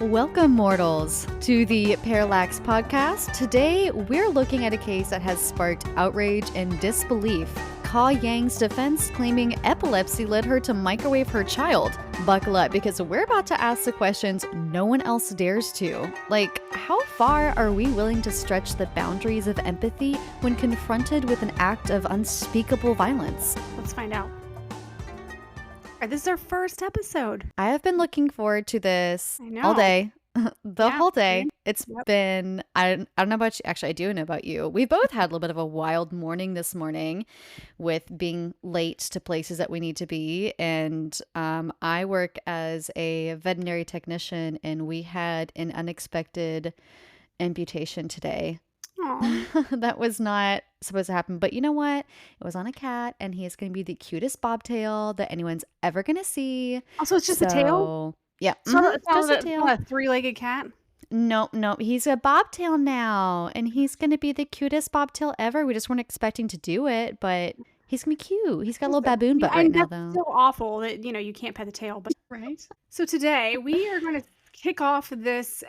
Welcome, mortals, to the Parallax Podcast. Today, we're looking at a case that has sparked outrage and disbelief. Ka Yang's defense claiming epilepsy led her to microwave her child. Buckle up, because we're about to ask the questions no one else dares to. Like, how far are we willing to stretch the boundaries of empathy when confronted with an act of unspeakable violence? Let's find out. This is our first episode. I have been looking forward to this I know. all day. Whole day. Same. It's been, I don't know about you. Actually, I do know about you. We both had a little bit of a wild morning this morning with being late to places that we need to be. And I work as a veterinary technician, and we had an unexpected amputation today. That was not supposed to happen, but you know what? It was on a cat, and he is going to be the cutest bobtail that anyone's ever going to see. Also, it's just a tail? Yeah. So it's just a not tail. a three-legged cat? No, he's a bobtail now, and he's going to be the cutest bobtail ever. We just weren't expecting to do it, but he's going to be cute. He's got a little baboon butt right now, though. It's so awful that, you can't pet the tail, but right? So today, we are going to kick off this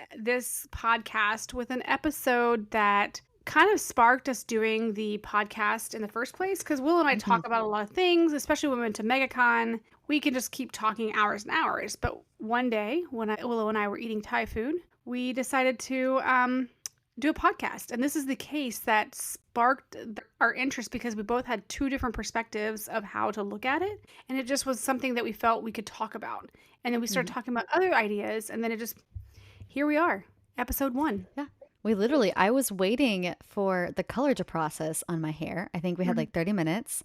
podcast with an episode that kind of sparked us doing the podcast in the first place, because Will and I talk about a lot of things, especially when we went to MegaCon. We can just keep talking hours and hours. But one day, when Willow and I were eating Thai food, we decided to do a podcast. And this is the case that sparked our interest, because we both had two different perspectives of how to look at it. And it just was something that we felt we could talk about. And then we started talking about other ideas. And then here we are, episode 1. Yeah. I was waiting for the color to process on my hair. I think we had like 30 minutes.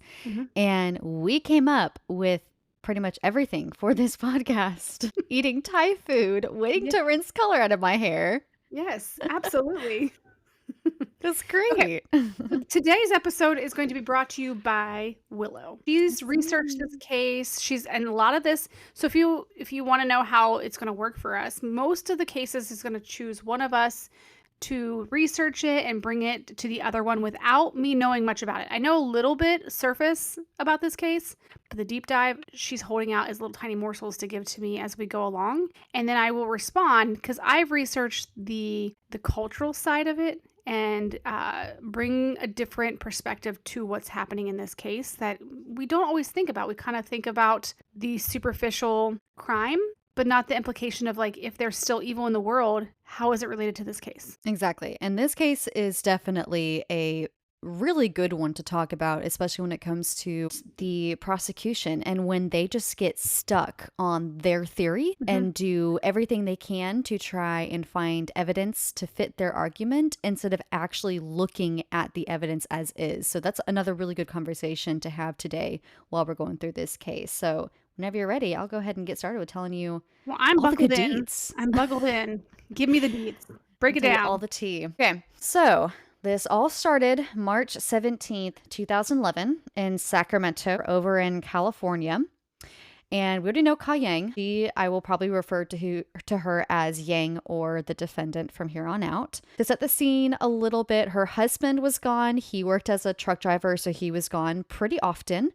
And we came up with pretty much everything for this podcast. Eating Thai food, waiting to rinse color out of my hair. Yes, absolutely. That's great. Okay. Today's episode is going to be brought to you by Willow. She's researched this case. And a lot of this. So if you want to know how it's going to work for us, most of the cases is going to choose one of us to research it and bring it to the other one without me knowing much about it. I know a little bit surface about this case, but the deep dive, she's holding out as little tiny morsels to give to me as we go along. And then I will respond, because I've researched the cultural side of it and bring a different perspective to what's happening in this case that we don't always think about. We kind of think about the superficial crime, but not the implication of, like, if there's still evil in the world, how is it related to this case? Exactly. And this case is definitely a really good one to talk about, especially when it comes to the prosecution and when they just get stuck on their theory and do everything they can to try and find evidence to fit their argument instead of actually looking at the evidence as is. So that's another really good conversation to have today while we're going through this case. So whenever you're ready, I'll go ahead and get started with telling you I'm all buckled the in. deets. I'm buckled in. Give me the deets. Break it down. All the tea. Okay, so this all started March 17th, 2011 in Sacramento over in California. And we already know Ka Yang. I will probably refer to her as Yang or the defendant from here on out. To set the scene a little bit, her husband was gone. He worked as a truck driver, so he was gone pretty often.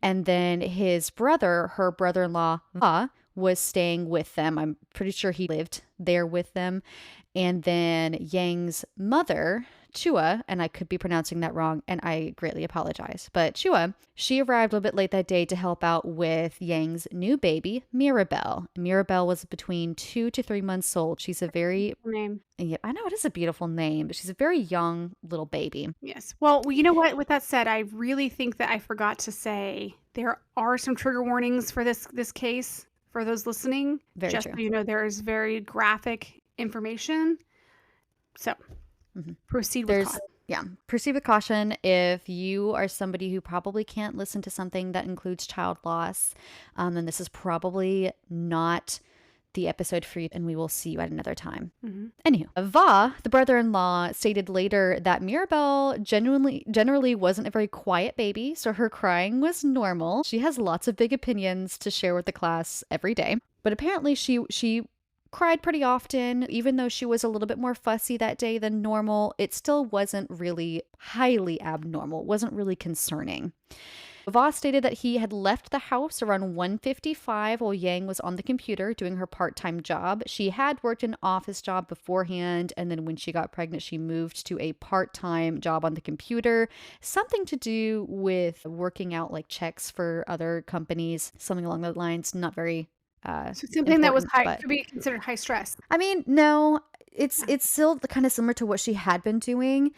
And then his brother, her brother-in-law, Va, was staying with them. I'm pretty sure he lived there with them. And then Yang's mother, Chua, and I could be pronouncing that wrong, and I greatly apologize, but Chua, she arrived a little bit late that day to help out with Yang's new baby, Mirabelle. Mirabelle was between 2 to 3 months old. She's a very... name. Yeah, I know it is a beautiful name, but she's a very young little baby. Yes. Well, you know what? With that said, I really think that I forgot to say there are some trigger warnings for this case for those listening. Very just true. So you know, there is very graphic information. So proceed with caution. Yeah, proceed with caution. If you are somebody who probably can't listen to something that includes child loss, then this is probably not the episode for you, and we will see you at another time. Anywho, Va, the brother-in-law, stated later that Mirabelle generally wasn't a very quiet baby, so her crying was normal. She has lots of big opinions to share with the class every day, but apparently she cried pretty often. Even though she was a little bit more fussy that day than normal, it still wasn't really highly abnormal. It wasn't really concerning. Voss stated that he had left the house around 1:55 while Yang was on the computer doing her part-time job. She had worked an office job beforehand, and then when she got pregnant, she moved to a part-time job on the computer, something to do with working out like checks for other companies, something along those lines. Not very So something that was important, high but could be considered high stress. I mean, no, it's Yeah. it's still kind of similar to what she had been doing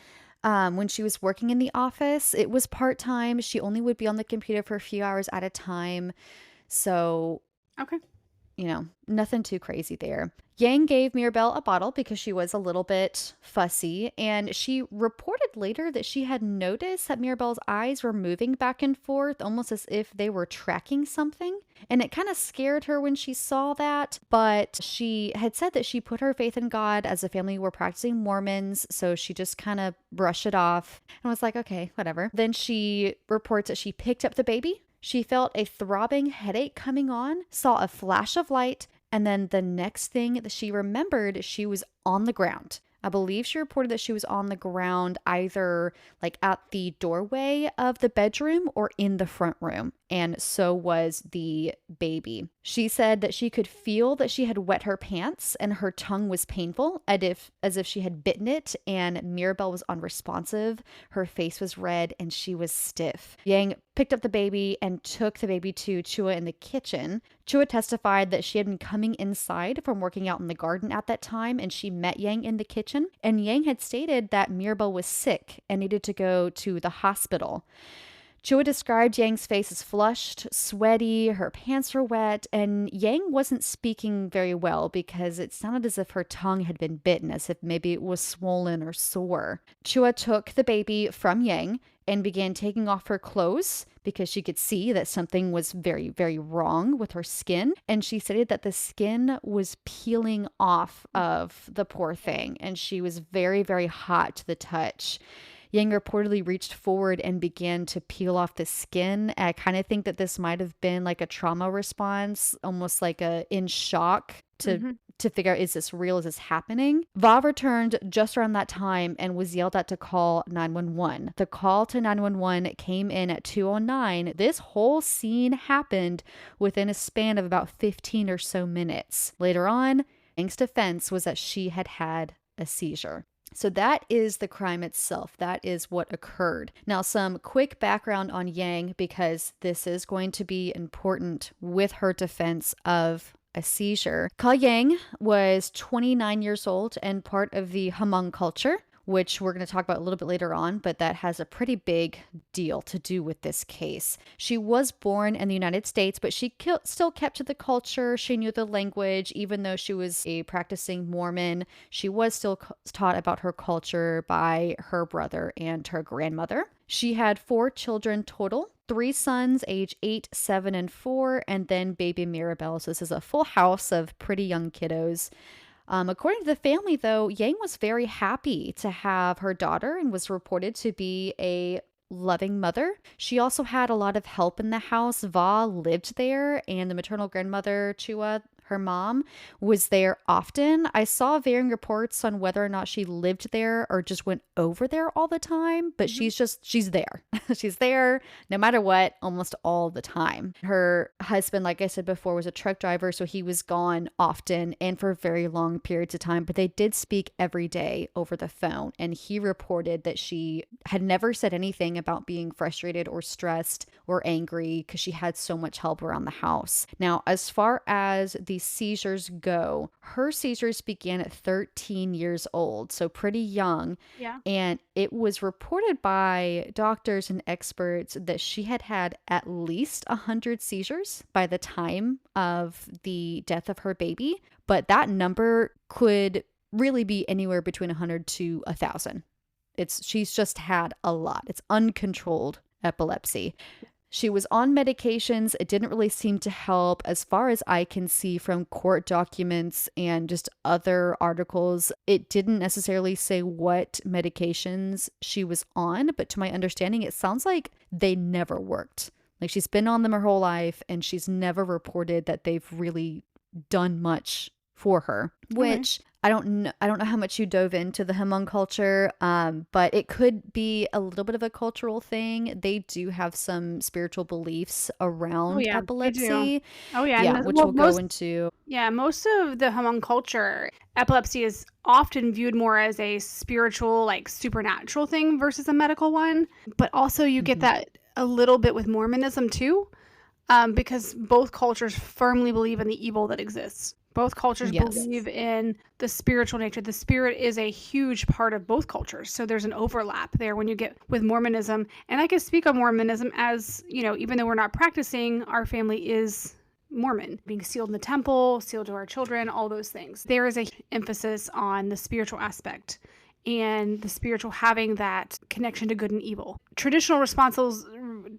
when she was working in the office. It was part-time. She only would be on the computer for a few hours at a time. So Okay. nothing too crazy there. Yang gave Mirabelle a bottle because she was a little bit fussy, and she reported later that she had noticed that Mirabelle's eyes were moving back and forth, almost as if they were tracking something. And it kind of scared her when she saw that, but she had said that she put her faith in God as a family were practicing Mormons, so she just kind of brushed it off and was like, okay, whatever. Then she reports that she picked up the baby. She felt a throbbing headache coming on, saw a flash of light, and then the next thing that she remembered, she was on the ground. I believe she reported that she was on the ground either like at the doorway of the bedroom or in the front room, and so was the baby. She said that she could feel that she had wet her pants and her tongue was painful, as if she had bitten it, and Mirabelle was unresponsive. Her face was red and she was stiff. Yang picked up the baby and took the baby to Chua in the kitchen. Chua testified that she had been coming inside from working out in the garden at that time, and she met Yang in the kitchen. And Yang had stated that Mirabelle was sick and needed to go to the hospital. Chua described Yang's face as flushed, sweaty, her pants were wet, and Yang wasn't speaking very well because it sounded as if her tongue had been bitten, as if maybe it was swollen or sore. Chua took the baby from Yang and began taking off her clothes because she could see that something was very, very wrong with her skin. And she stated that the skin was peeling off of the poor thing, and she was very, very hot to the touch. Yang reportedly reached forward and began to peel off the skin. I kind of think that this might have been like a trauma response, almost like a in shock Mm-hmm. to figure out, is this real? Is this happening? Va returned just around that time and was yelled at to call 911. The call to 911 came in at 2:09. This whole scene happened within a span of about 15 or so minutes. Later on, Yang's defense was that she had had a seizure. So that is the crime itself. That is what occurred. Now, some quick background on Yang, because this is going to be important with her defense of a seizure. Ka Yang was 29 years old and part of the Hmong culture, which we're going to talk about a little bit later on, but that has a pretty big deal to do with this case. She was born in the United States, but she still kept to the culture. She knew the language. Even though she was a practicing Mormon, she was still taught about her culture by her brother and her grandmother. She had 4 children total, 3 sons, age 8, 7, and 4, and then baby Mirabelle. So this is a full house of pretty young kiddos. According to the family, though, Yang was very happy to have her daughter and was reported to be a loving mother. She also had a lot of help in the house. Va lived there, and the maternal grandmother, Chua, her mom, was there often. I saw varying reports on whether or not she lived there or just went over there all the time, but Mm-hmm. she's there. She's there no matter what, almost all the time. Her husband, like I said before, was a truck driver, so he was gone often and for very long periods of time, but they did speak every day over the phone, and he reported that she had never said anything about being frustrated or stressed or angry because she had so much help around the house. Now, as far as the seizures go, her seizures began at 13 years old, so pretty young. Yeah. And it was reported by doctors and experts that she had had at least 100 seizures by the time of the death of her baby. But that number could really be anywhere between 100 to 1,000. She's just had a lot. It's uncontrolled epilepsy. She was on medications. It didn't really seem to help. As far as I can see from court documents and just other articles, it didn't necessarily say what medications she was on, but to my understanding, it sounds like they never worked. Like she's been on them her whole life and she's never reported that they've really done much for her, which I don't know how much you dove into the Hmong culture, but it could be a little bit of a cultural thing. They do have some spiritual beliefs Oh around yeah, they do. epilepsy. Oh yeah, Yeah, which well, we'll go into. most of the Hmong culture, epilepsy is often viewed more as a spiritual, like supernatural thing versus a medical one. But also, you get Mhm. that a little bit with Mormonism too, because both cultures firmly believe in the evil that exists. Both cultures Yes. believe in the spiritual nature. The spirit is a huge part of both cultures. So there's an overlap there when you get with Mormonism. And I can speak on Mormonism as, even though we're not practicing, our family is Mormon, being sealed in the temple, sealed to our children, all those things. There is a emphasis on the spiritual aspect and the spiritual having that connection to good and evil. Traditional responses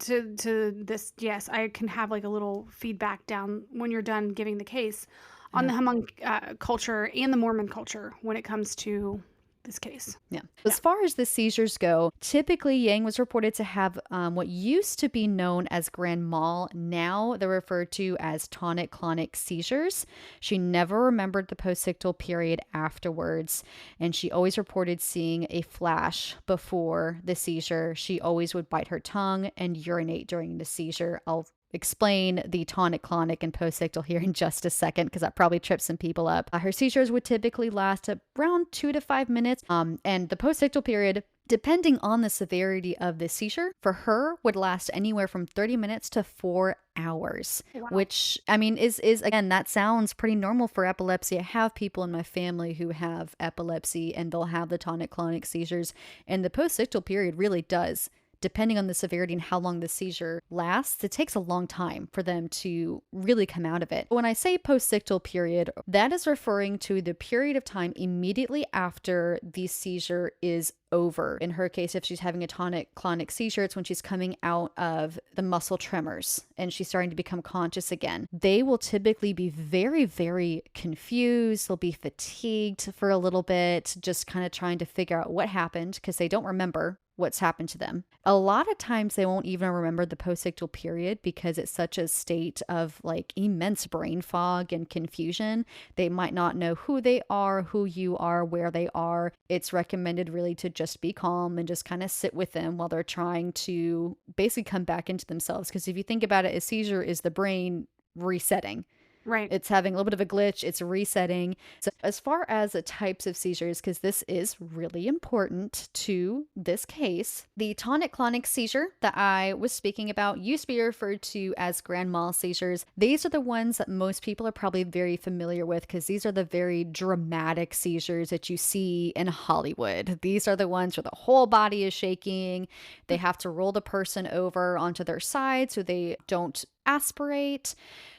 to this, yes, I can have like a little feedback down when you're done giving the case on Yeah. the Hmong culture and the Mormon culture when it comes to this case. Yeah. Yeah. As far as the seizures go, typically Yang was reported to have what used to be known as grand mal. Now they're referred to as tonic-clonic seizures. She never remembered the postictal period afterwards, and she always reported seeing a flash before the seizure. She always would bite her tongue and urinate during the seizure. I'll explain the tonic, clonic, and postictal here in just a second because that probably trips some people up. Her seizures would typically last around 2 to 5 minutes, and the postictal period, depending on the severity of the seizure, for her would last anywhere from 30 minutes to 4 hours, Wow. which I mean is again, that sounds pretty normal for epilepsy. I have people in my family who have epilepsy and they'll have the tonic, clonic seizures, and the postictal period really does, depending on the severity and how long the seizure lasts, it takes a long time for them to really come out of it. When I say postictal period, that is referring to the period of time immediately after the seizure is over. In her case, if she's having a tonic-clonic seizure, it's when she's coming out of the muscle tremors and she's starting to become conscious again. They will typically be very, very confused. They'll be fatigued for a little bit, just kind of trying to figure out what happened because they don't remember what's happened to them. A lot of times they won't even remember the postictal period because it's such a state of like immense brain fog and confusion. They might not know who they are, who you are, where they are. It's recommended really to just be calm and just kind of sit with them while they're trying to basically come back into themselves. Because if you think about it, a seizure is the brain resetting. Right. It's having a little bit of a glitch. It's resetting. So as far as the types of seizures, because this is really important to this case, the tonic-clonic seizure that I was speaking about used to be referred to as grand mal seizures. These are the ones that most people are probably very familiar with because these are the very dramatic seizures that you see in Hollywood. These are the ones where the whole body is shaking. They have to roll the person over onto their side so they don't aspirate.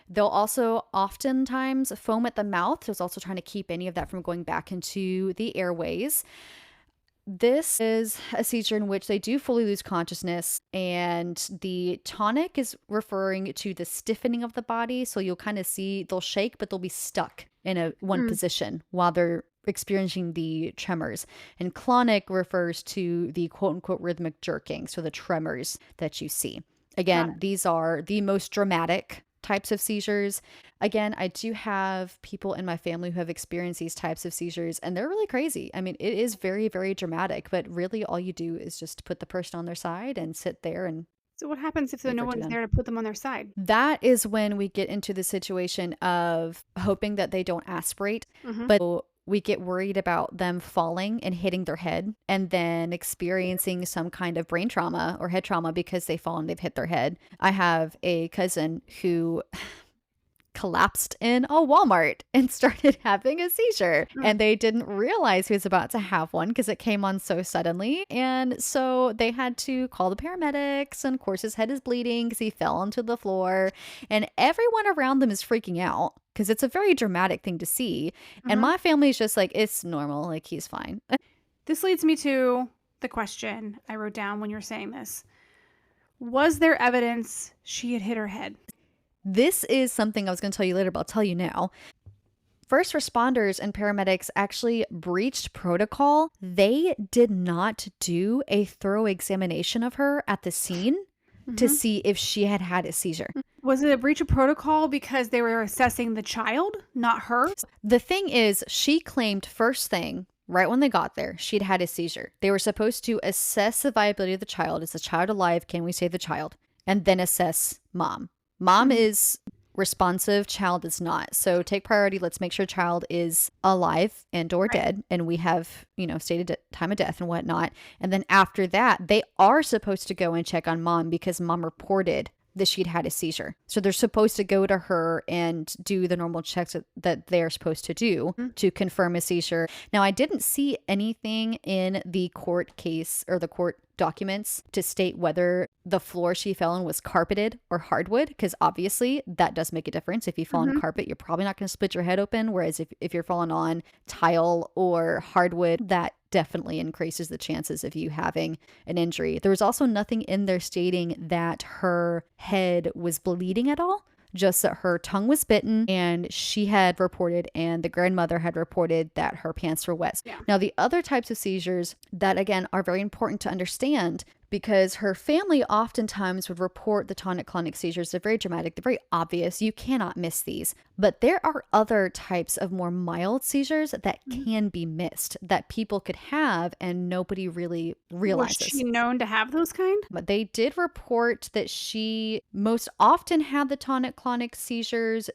They'll also oftentimes foam at the mouth. So it's also trying to keep any of that from going back into the airways. This is a seizure in which they do fully lose consciousness, and the tonic is referring to the stiffening of the body. So you'll kind of see they'll shake, but they'll be stuck in a one position while they're experiencing the tremors. And clonic refers to the quote unquote rhythmic jerking, so the tremors that you see. Again, these are the most dramatic types of seizures. Again, I do have people in my family who have experienced these types of seizures and they're really crazy. I mean, it is very, very dramatic, but really all you do is just put the person on their side and sit there and So what happens if wait no for it to one's end. there to put them on their side? That is when we get into the situation of hoping that they don't aspirate, but we get worried about them falling and hitting their head and then experiencing some kind of brain trauma or head trauma because they fall and they've hit their head. I have a cousin who collapsed in a Walmart and started having a seizure. And they didn't realize he was about to have one because it came on so suddenly. And so they had to call the paramedics. And of course, his head is bleeding because he fell onto the floor. And everyone around them is freaking out because it's a very dramatic thing to see. And my family is just like, it's normal. Like, he's fine. This leads me to the question I wrote down when you were saying this. Was there evidence she had hit her head? This is something I was going to tell you later, but I'll tell you now. First responders and paramedics actually breached protocol. They did not do a thorough examination of her at the scene to see if she had had a seizure. Was it a breach of protocol because they were assessing the child, not her? The thing is, she claimed first thing, right when they got there, she'd had a seizure. They were supposed to assess the viability of the child. Is the child alive? Can we save the child? And then assess mom. Mom Mhm. is responsive, child is not. So take priority. Let's make sure child is alive and or Right. dead. And we have, stated time of death and whatnot. And then after that, they are supposed to go and check on mom because mom reported that she'd had a seizure. So they're supposed to go to her and do the normal checks that they're supposed to do Mhm. to confirm a seizure. Now, I didn't see anything in the court case or the court documents to state whether the floor she fell on was carpeted or hardwood, because obviously that does make a difference. If you fall on Mhm. carpet, you're probably not going to split your head open. Whereas if you're falling on tile or hardwood, that definitely increases the chances of you having an injury. There was also nothing in there stating that her head was bleeding at all, just that her tongue was bitten and she had reported and the grandmother had reported that her pants were wet. Yeah. Now, the other types of seizures that again are very important to understand because her family oftentimes would report the tonic-clonic seizures. They're very dramatic, they're very obvious. You cannot miss these. But there are other types of more mild seizures that Mhm. can be missed that people could have and nobody really Was realizes. she known to have those kind? But they did report that she most often had the tonic-clonic seizures,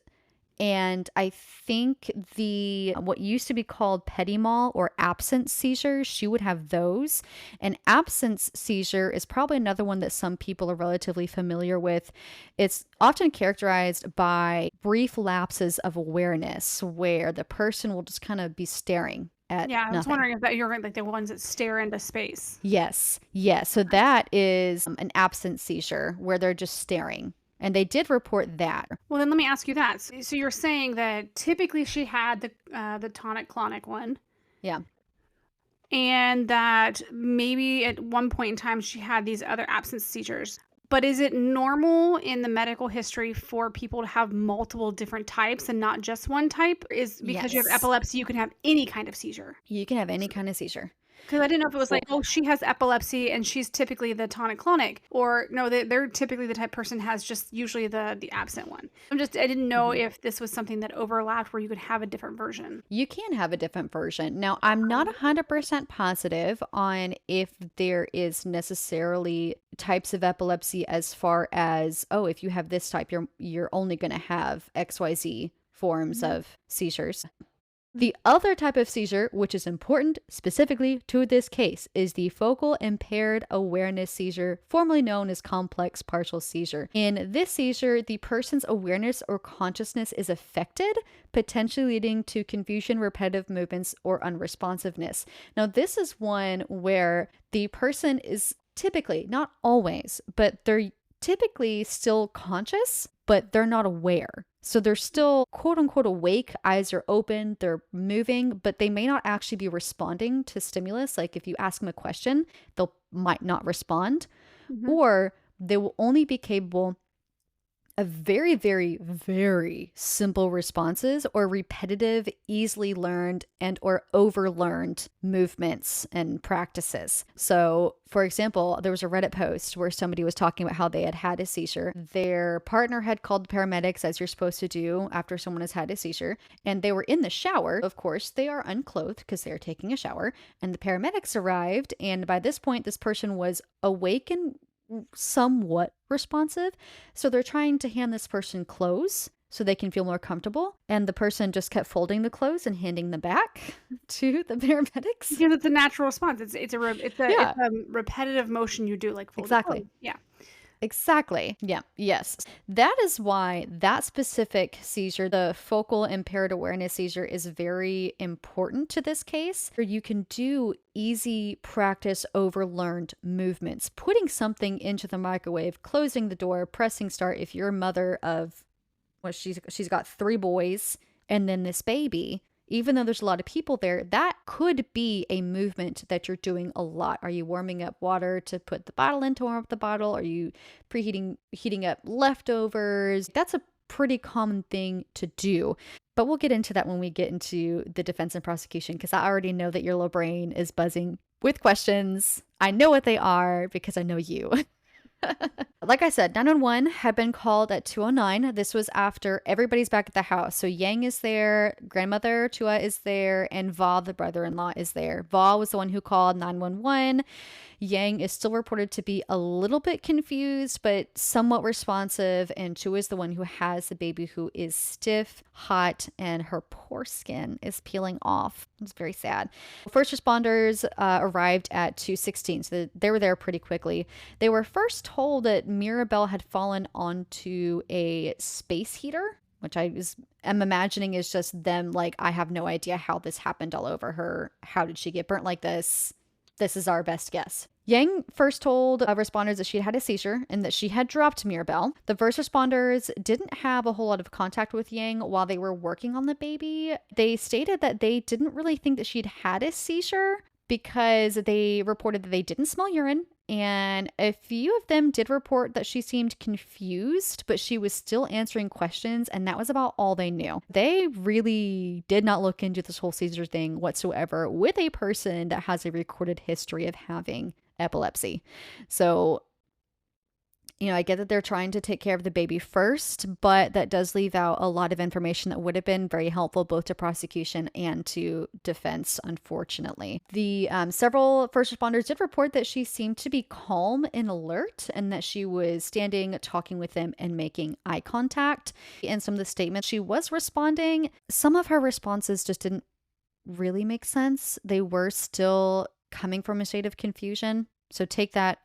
and I think the what used to be called petit mal or absence seizures, she would have those. An absence seizure is probably another one that some people are relatively familiar with. It's often characterized by brief lapses of awareness where the person will just kind of be staring at Yeah, I was nothing. wondering if that you're like the ones that stare into space. Yes, yes. So Okay. that is an absence seizure where they're just staring. And they did report that. Well, then let me ask you that. So you're saying that typically she had the tonic-clonic one, Yeah. and that maybe at one point in time she had these other absence seizures. But is it normal in the medical history for people to have multiple different types and not just one type? Is because you have Yes. epilepsy, you can have any kind of seizure? You can have any kind of seizure. Because I didn't know if it was For like, oh, she has epilepsy and she's typically the tonic-clonic, or no, they're typically the type person has just usually the absent one. I didn't know Mhm. if this was something that overlapped where you could have a different version. You can have a different version. Now, I'm not Okay. 100% positive on if there is necessarily types of epilepsy as far as, oh, if you have this type, you're only going to have XYZ forms Mhm. of seizures. The other type of seizure, which is important specifically to this case, is the focal impaired awareness seizure, formerly known as complex partial seizure. In this seizure, the person's awareness or consciousness is affected, potentially leading to confusion, repetitive movements, or unresponsiveness. Now, this is one where the person is typically, not always, but they're typically still conscious, but they're not aware. So they're still quote unquote awake, eyes are open, they're moving, but they may not actually be responding to stimulus. Like if you ask them a question, they'll might not respond, Mhm. or they will only be capable of very, very, very simple responses or repetitive, easily learned and or overlearned movements and practices. So, for example, there was a Reddit post where somebody was talking about how they had had a seizure. Their partner had called the paramedics, as you're supposed to do after someone has had a seizure, and they were in the shower. Of course, they are unclothed because they are taking a shower, and the paramedics arrived, and by this point, this person was awake and somewhat responsive. So they're trying to hand this person clothes so they can feel more comfortable. And the person just kept folding the clothes and handing them back to the paramedics. Because it's a natural response. It's Yeah, a repetitive motion you do, like folding exactly. clothes. Yeah. Exactly. Yeah. Yes. That is why that specific seizure, the focal impaired awareness seizure, is very important to this case. Where you can do easy practice over learned movements, putting something into the microwave, closing the door, pressing start. If you're a mother of, well, she's got three boys and then this baby, even though there's a lot of people there, that could be a movement that you're doing a lot. Are you warming up water to put the bottle in to warm up the bottle? Are you heating up leftovers? That's a pretty common thing to do. But we'll get into that when we get into the defense and prosecution, because I already know that your little brain is buzzing with questions. I know what they are because I know you. Like I said, 911 had been called at 2:09. This was after everybody's back at the house. So Yang is there, grandmother Chua is there, and Va, the brother-in-law, is there. Va was the one who called 911. Yang is still reported to be a little bit confused, but somewhat responsive. And Chua is the one who has the baby, who is stiff, hot, and her poor skin is peeling off. It's very sad. First responders arrived at 2:16, so they were there pretty quickly. They were first told that Mirabelle had fallen onto a space heater, which am imagining is just them like, I have no idea how this happened all over her. How did she get burnt like this? This is our best guess. Yang first told responders that she had a seizure and that she had dropped Mirabelle. The first responders didn't have a whole lot of contact with Yang while they were working on the baby. They stated that they didn't really think that she'd had a seizure because they reported that they didn't smell urine. And a few of them did report that she seemed confused, but she was still answering questions, and that was about all they knew. They really did not look into this whole seizure thing whatsoever with a person that has a recorded history of having epilepsy. So, I get that they're trying to take care of the baby first, but that does leave out a lot of information that would have been very helpful both to prosecution and to defense, unfortunately. The several first responders did report that she seemed to be calm and alert, and that she was standing, talking with them, and making eye contact. In some of the statements, she was responding. Some of her responses just didn't really make sense. They were still coming from a state of confusion. So take that,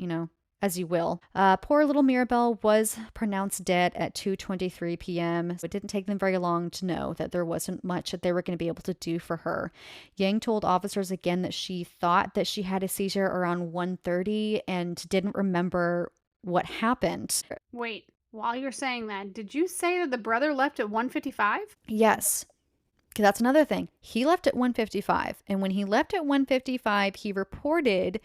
as you will. Poor little Mirabelle was pronounced dead at 2:23 p.m. It didn't take them very long to know that there wasn't much that they were going to be able to do for her. Yang told officers again that she thought that she had a seizure around 1:30 and didn't remember what happened. Wait, while you're saying that, did you say that the brother left at 1:55? Yes. Because that's another thing. He left at 1:55. And when he left at 1:55, he reported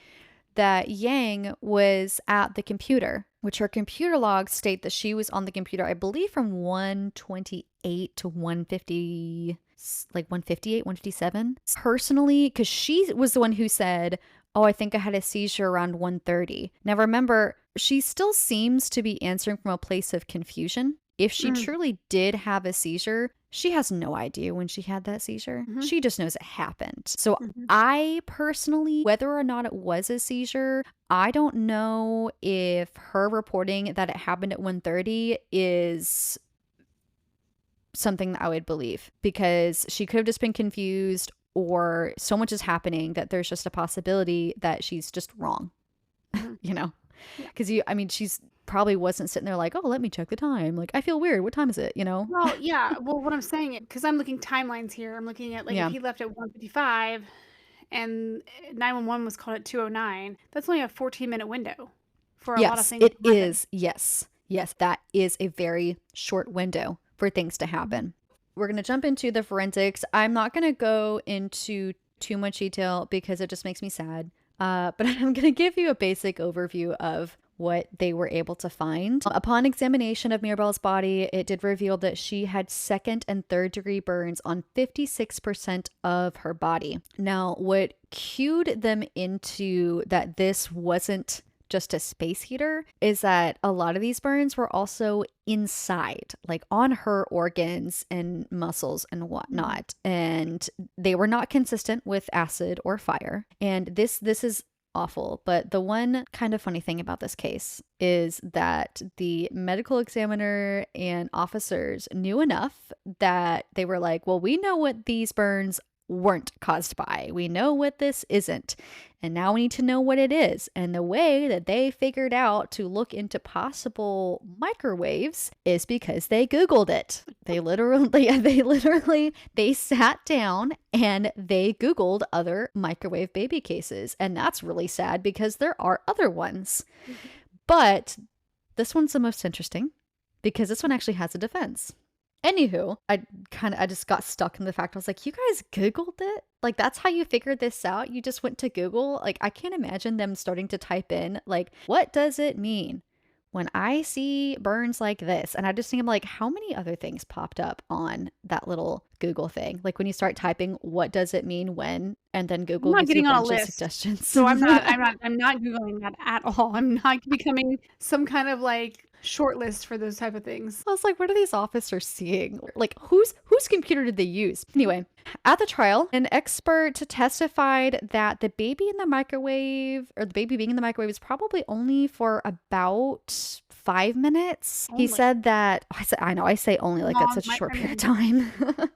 that Yang was at the computer, which her computer logs state that she was on the computer, I believe from 1:28 to 1:50, like 1:58, 1:57. Personally, because she was the one who said, oh, I think I had a seizure around 1:30. Now remember, she still seems to be answering from a place of confusion. If she truly did have a seizure, she has no idea when she had that seizure. She just knows it happened. So I personally, whether or not it was a seizure, I don't know if her reporting that it happened at 1:30 is something that I would believe, because she could have just been confused, or so much is happening that there's just a possibility that she's just wrong. Because she's probably wasn't sitting there like, oh, let me check the time. Like, I feel weird. What time is it? Well, yeah. Well, what I'm saying, because I'm looking timelines here. I'm looking at if he left at 1:55 and 911 was called at 2:09, that's only a 14-minute window for a lot of things. Yes, it is. Yes. Yes, that is a very short window for things to happen. We're going to jump into the forensics. I'm not going to go into too much detail because it just makes me sad. But I'm going to give you a basic overview of what they were able to find. Upon examination of Mirabelle's body, it did reveal that she had second and third degree burns on 56% of her body. Now, what cued them into that this wasn't just a space heater is that a lot of these burns were also inside, like on her organs and muscles and whatnot. And they were not consistent with acid or fire. And this is awful. But the one kind of funny thing about this case is that the medical examiner and officers knew enough that they were like, well, we know what these burns weren't caused by. We know what this isn't. And now we need to know what it is. And the way that they figured out to look into possible microwaves is because they Googled it. They sat down and they Googled other microwave baby cases. And that's really sad because there are other ones. But this one's the most interesting because this one actually has a defense. Anywho, I just got stuck in the fact. I was like, you guys Googled it? Like, that's how you figured this out? You just went to Google? Like, I can't imagine them starting to type in, like, what does it mean when I see burns like this, and I just think I'm like, how many other things popped up on that little Google thing? Like when you start typing, what does it mean when? And then I'm Google not gives you a getting on a bunch of list. suggestions. So I'm not Googling that at all. I'm not becoming some kind of like short list for those type of things. I was like, what are these officers seeing? Like, whose computer did they use? Anyway, at the trial, an expert testified that the baby in the microwave, or the baby being in the microwave, is probably only for about 5 minutes. He Only. said that, I know, I say only like that's Long, such a short I period of mean, time.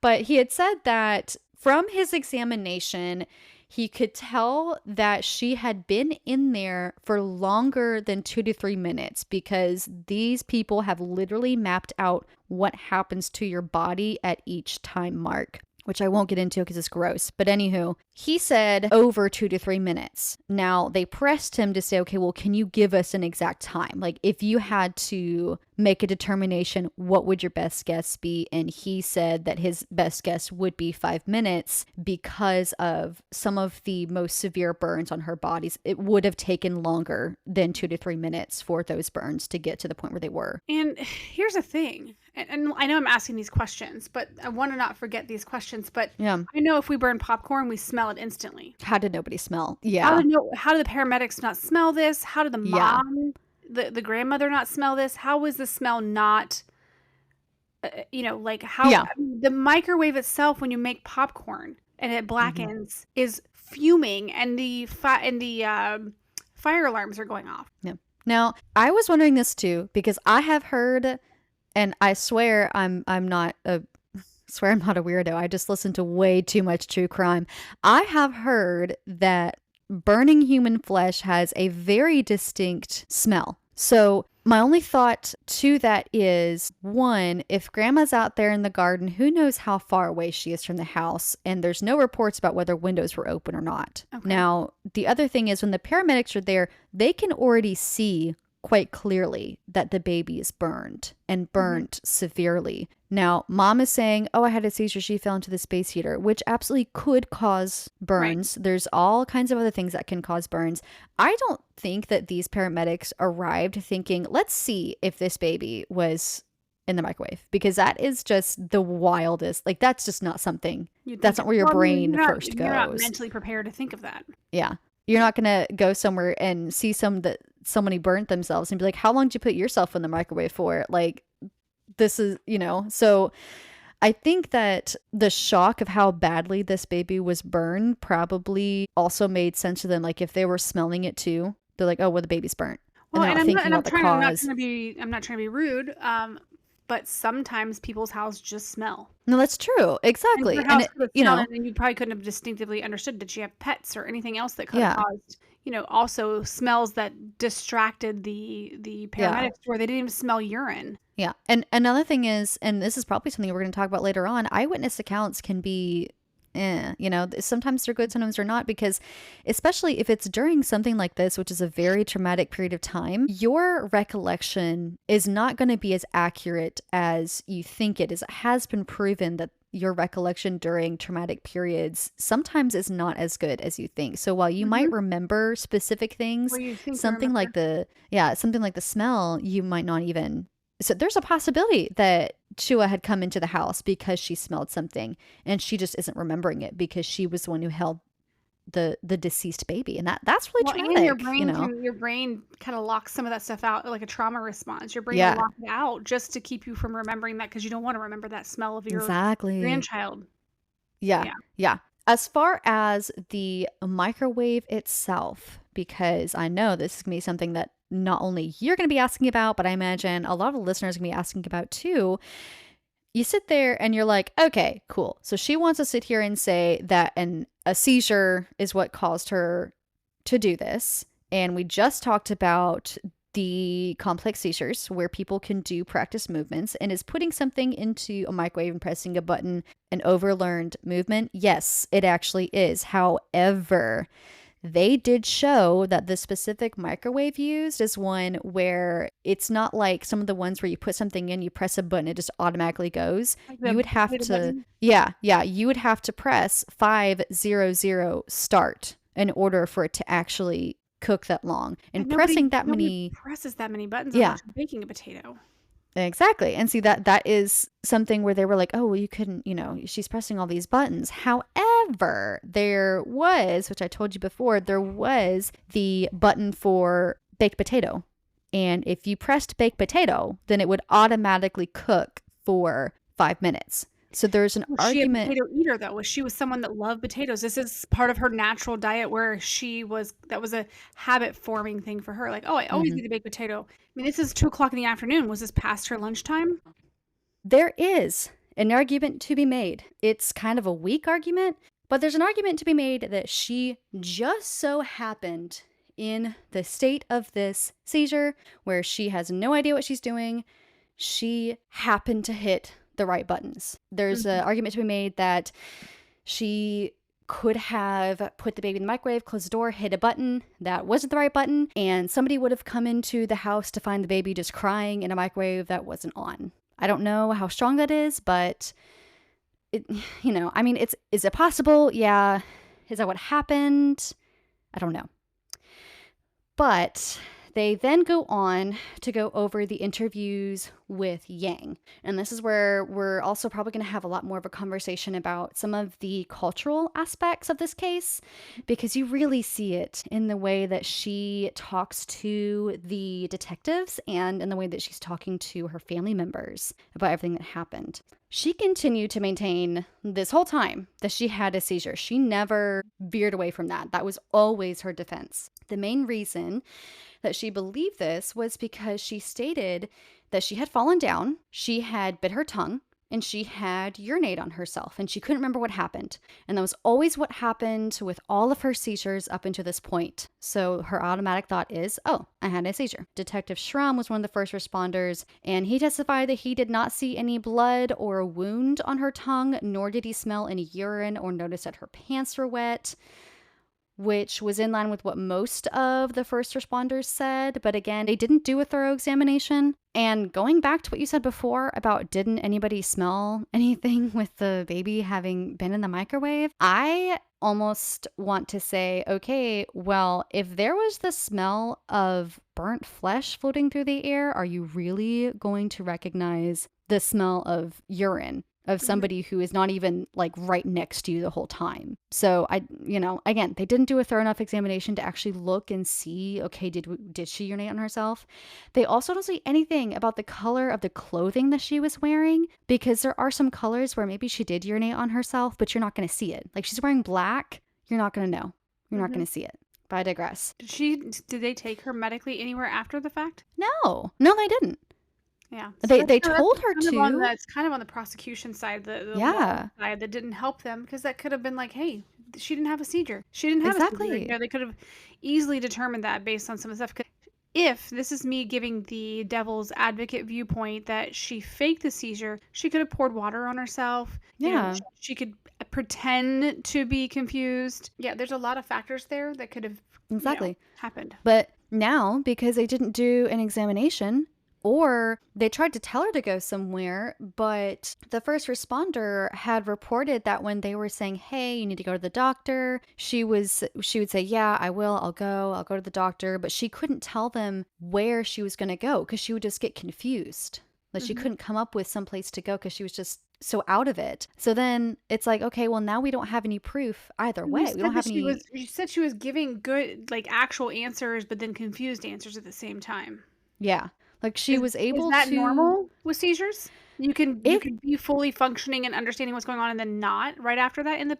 But he had said that from his examination, he could tell that she had been in there for longer than 2 to 3 minutes because these people have literally mapped out what happens to your body at each time mark, which I won't get into because it's gross. But anywho, he said over 2 to 3 minutes. Now, they pressed him to say, okay, well, can you give us an exact time? Like, if you had to make a determination, what would your best guess be? And he said that his best guess would be 5 minutes because of some of the most severe burns on her bodies. It would have taken longer than 2 to 3 minutes for those burns to get to the point where they were. and here's the thing, and I know I'm asking these questions, but I want to not forget these questions. But Yeah. I know if we burn popcorn, we smell it instantly. How did nobody smell? How Yeah. did how do the paramedics not smell this? How did the Yeah. mom, the grandmother not smell this? How was the smell not, like how Yeah. I mean, the microwave itself when you make popcorn and it blackens is fuming and the fire alarms are going off. Yeah. Now, I was wondering this too because I have heard, and I swear I'm not a weirdo. I just listen to way too much true crime. I have heard that burning human flesh has a very distinct smell. So my only thought to that is, one, if grandma's out there in the garden, who knows how far away she is from the house, and there's no reports about whether windows were open or not. Okay. Now, the other thing is when the paramedics are there, they can already see quite clearly that the baby is burned and burned severely. Now, mom is saying, oh, I had a seizure. She fell into the space heater, which absolutely could cause burns. There's all kinds of other things that can cause burns. I don't think that these paramedics arrived thinking, let's see if this baby was in the microwave, because that is just the wildest. Like, that's just not something. That's not where your brain first goes. You're not mentally prepared to think of that. Yeah. You're not going to go somewhere and see somebody burnt themselves and be like, how long did you put yourself in the microwave for? Like, this is, so I think that the shock of how badly this baby was burned probably also made sense to them. Like, if they were smelling it too, they're like, oh, well, the baby's burnt. Well, and I'm thinking not, about the I'm not cause. trying to be rude. But sometimes people's houses just smell. No, that's true. Exactly. And your house And could have smelled it, and you probably couldn't have distinctively understood. Did she have pets or anything else that could have caused, also smells that distracted the paramedics where they didn't even smell urine. Yeah. And another thing is, and this is probably something we're going to talk about later on, eyewitness accounts can be, sometimes they're good, sometimes they're not, because especially if it's during something like this, which is a very traumatic period of time, your recollection is not going to be as accurate as you think it is. It has been proven that your recollection during traumatic periods sometimes is not as good as you think. So while you might remember specific things, something like the smell, you might not even. So there's a possibility that Chua had come into the house because she smelled something and she just isn't remembering it because she was the one who held the deceased baby. And that's really traumatic. And your brain kind of locks some of that stuff out, like a trauma response. Your brain will lock it out just to keep you from remembering that because you don't want to remember that smell of your grandchild. Yeah. As far as the microwave itself, because I know this is going to be something that not only you're going to be asking about, but I imagine a lot of listeners are going to be asking about too. You sit there and you're like, okay, cool. So she wants to sit here and say that a seizure is what caused her to do this. And we just talked about the complex seizures where people can do practice movements, and is putting something into a microwave and pressing a button an overlearned movement? Yes, it actually is. However, they did show that the specific microwave used is one where it's not like some of the ones where you put something in, you press a button, it just automatically goes. Like you would have to, you would have to press 500 start in order for it to actually cook that long. And And pressing that nobody many, presses that many buttons yeah, unless you're baking a potato. exactly. And see, that is something where they were like, oh, well, you couldn't, she's pressing all these buttons. However, there was, which I told you before, there was the button for baked potato. And if you pressed baked potato, then it would automatically cook for 5 minutes. So there's an Was she a argument. potato eater, though? Was she someone that loved potatoes? This is part of her natural diet where that was a habit-forming thing for her. Like, "Oh, I always Mhm. eat a baked potato." I mean, this is 2 o'clock in the afternoon. Was this past her lunchtime? There is an argument to be made. It's kind of a weak argument, but there's an argument to be made that she just so happened in the state of this seizure where she has no idea what she's doing. She happened to hit the right buttons. There's an Mhm. argument to be made that she could have put the baby in the microwave, closed the door, hit a button that wasn't the right button, and somebody would have come into the house to find the baby just crying in a microwave that wasn't on. I don't know how strong that is, but it, I mean, is it possible? Yeah. Is that what happened? I don't know. But they then go on to go over the interviews with Yang. And this is where we're also probably going to have a lot more of a conversation about some of the cultural aspects of this case, because you really see it in the way that she talks to the detectives and in the way that she's talking to her family members about everything that happened. She continued to maintain this whole time that she had a seizure. She never veered away from that. That was always her defense. The main reason that she believed this was because she stated that she had fallen down, she had bit her tongue, and she had urinated on herself, and she couldn't remember what happened. And that was always what happened with all of her seizures up until this point. So her automatic thought is, oh, I had a seizure. Detective Schramm was one of the first responders, and he testified that he did not see any blood or a wound on her tongue, nor did he smell any urine or notice that her pants were wet, which was in line with what most of the first responders said. But again, they didn't do a thorough examination. And going back to what you said before about didn't anybody smell anything with the baby having been in the microwave, I almost want to say, okay, well, if there was the smell of burnt flesh floating through the air, are you really going to recognize the smell of urine of Mhm. somebody who is not even like right next to you the whole time? So again, they didn't do a thorough enough examination to actually look and see, okay, did she urinate on herself? They also don't say anything about the color of the clothing that she was wearing, because there are some colors where maybe she did urinate on herself, but you're not going to see it. Like she's wearing black, you're not going to know. You're not Mhm. going to see it. But I digress. Did they take her medically anywhere after the fact? No, they didn't. Yeah. So They told her to. it's kind of on the prosecution side, the law Yeah, side that didn't help them because that could have been like, hey, she didn't have a seizure. She didn't have a seizure. exactly. They could have easily determined that based on some of the stuff. 'Cause if this is me giving the devil's advocate viewpoint that she faked the seizure, she could have poured water on herself. Yeah, She could pretend to be confused. Yeah, there's a lot of factors there that could have, exactly. happened. But now, because they didn't do an examination, or they tried to tell her to go somewhere, but the first responder had reported that when they were saying, hey, you need to go to the doctor, she would say, yeah, I will, I'll go to the doctor. But she couldn't tell them where she was going to go because she would just get confused. Like she Mhm. couldn't come up with some place to go because she was just so out of it. So then it's like, okay, well, now we don't have any proof either And way. We don't have any. you said she was giving good, like, actual answers, but then confused answers at the same time. Yeah. Like she was Is able that to. normal with seizures? You If can be fully functioning and understanding what's going on and then not right after that in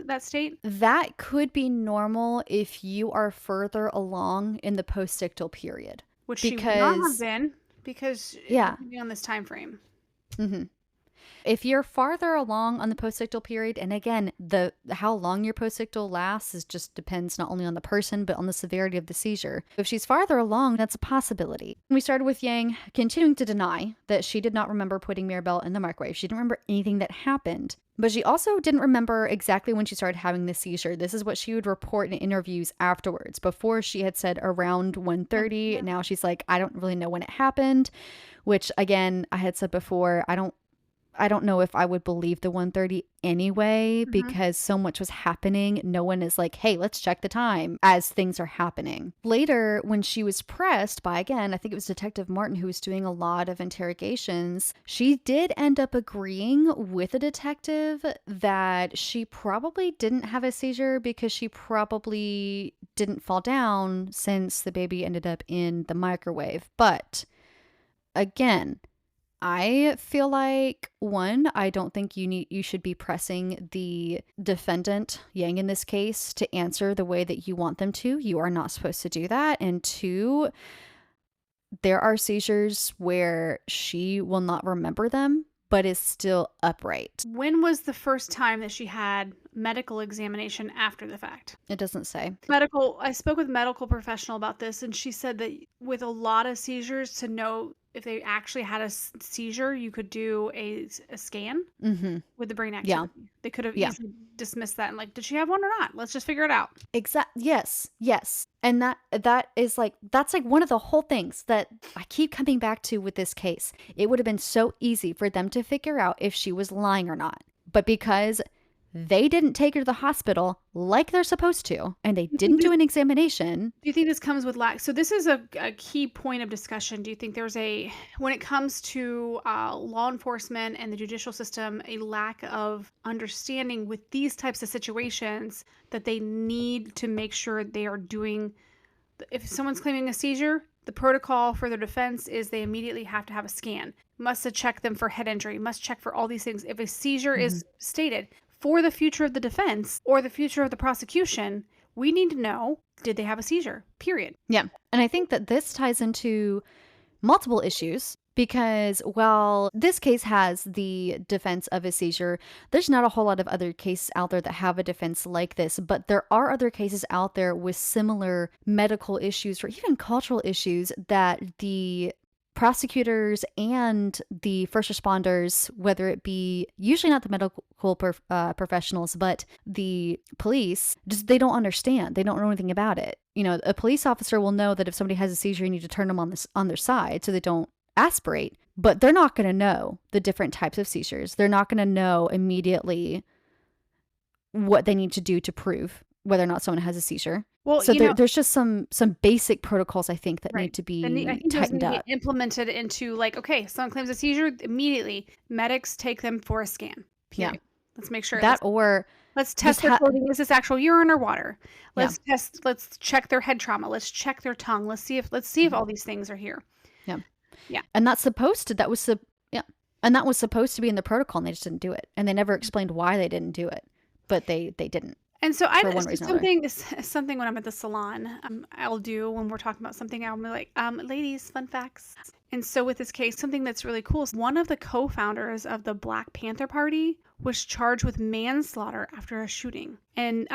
that state? That could be normal if you are further along in the postictal period. Which she would not have Because, been because yeah. depending on this time frame. hmm If you're farther along on the postictal period, and again, the how long your postictal lasts is just depends not only on the person but on the severity of the seizure. If she's farther along, that's a possibility. We started with Yang continuing to deny that she did not remember putting Mirabelle in the microwave. She didn't remember anything that happened. But she also didn't remember exactly when she started having the seizure. This is what she would report in interviews afterwards. Before she had said around 1:30. Yeah. Now she's like, I don't really know when it happened, which again, I had said before, I don't know if I would believe the 1:30 anyway, Mhm. because so much was happening. No one is like, hey, let's check the time as things are happening. Later, when she was pressed by, again, I think it was Detective Martin who was doing a lot of interrogations, she did end up agreeing with a detective that she probably didn't have a seizure because she probably didn't fall down since the baby ended up in the microwave. But again, I feel like, one, I don't think you should be pressing the defendant, Yang in this case, to answer the way that you want them to. You are not supposed to do that. And two, there are seizures where she will not remember them, but is still upright. When was the first time that she had medical examination after the fact? It doesn't say. I spoke with a medical professional about this, and she said that with a lot of seizures, to know if they actually had a seizure, you could do a scan Mm-hmm. with the brain Yeah. activity. They could have Yeah. easily dismissed that and like, did she have one or not? Let's just figure it out. Yes, yes. And that's like one of the whole things that I keep coming back to with this case. It would have been so easy for them to figure out if she was lying or not. But because they didn't take her to the hospital like they're supposed to, and they Do you think didn't this, do an examination. do you think this comes with lack? So this is a key point of discussion. Do you think there's when it comes to law enforcement and the judicial system, a lack of understanding with these types of situations that they need to make sure they are doing, if someone's claiming a seizure, the protocol for their defense is they immediately have to have a scan, must check them for head injury, must check for all these things. If a seizure Mhm. is stated for the future of the defense or the future of the prosecution, we need to know, did they have a seizure? Period. Yeah. And I think that this ties into multiple issues because while this case has the defense of a seizure, there's not a whole lot of other cases out there that have a defense like this, but there are other cases out there with similar medical issues or even cultural issues that the prosecutors and the first responders, whether it be usually not the medical professionals, but the police, just they don't understand. They don't know anything about it. You know, a police officer will know that if somebody has a seizure, you need to turn them on their side so they don't aspirate. But they're not going to know the different types of seizures. They're not going to know immediately what they need to do to prove whether or not someone has a seizure. Well, So there's just some basic protocols I think that right. need to I be think those need tightened to be up. implemented into like, okay, someone claims a seizure, immediately medics take them for a scan. Yeah. Period. Let's make sure. That or Let's just test their clothing. Is this actual urine or water? yeah. Let's check their head trauma. Let's check their tongue. Let's see if all these things are here. Yeah. Yeah. And yeah. And that was supposed to be in the protocol and they just didn't do it. And they never explained why they didn't do it. But they didn't And so for one reason or another. something when I'm at the salon, I'll do when we're talking about something, I'll be like, ladies, fun facts. And so with this case, something that's really cool is one of the co-founders of the Black Panther Party was charged with manslaughter after a shooting. And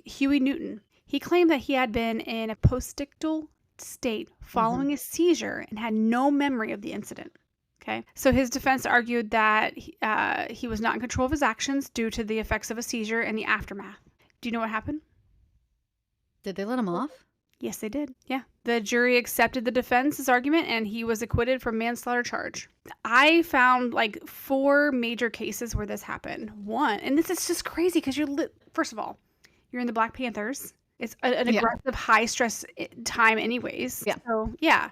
Huey Newton, he claimed that he had been in a postictal state following a seizure and had no memory of the incident. Okay. So his defense argued that he was not in control of his actions due to the effects of a seizure and the aftermath. Do you know what happened? Did they let him off? Yes, they did. Yeah. The jury accepted the defense's argument and he was acquitted from manslaughter charge. I found like 4 major cases where this happened. One, and this is just crazy because first of all, you're in the Black Panthers. It's an Yeah. aggressive, high stress time anyways. Yeah. So, yeah.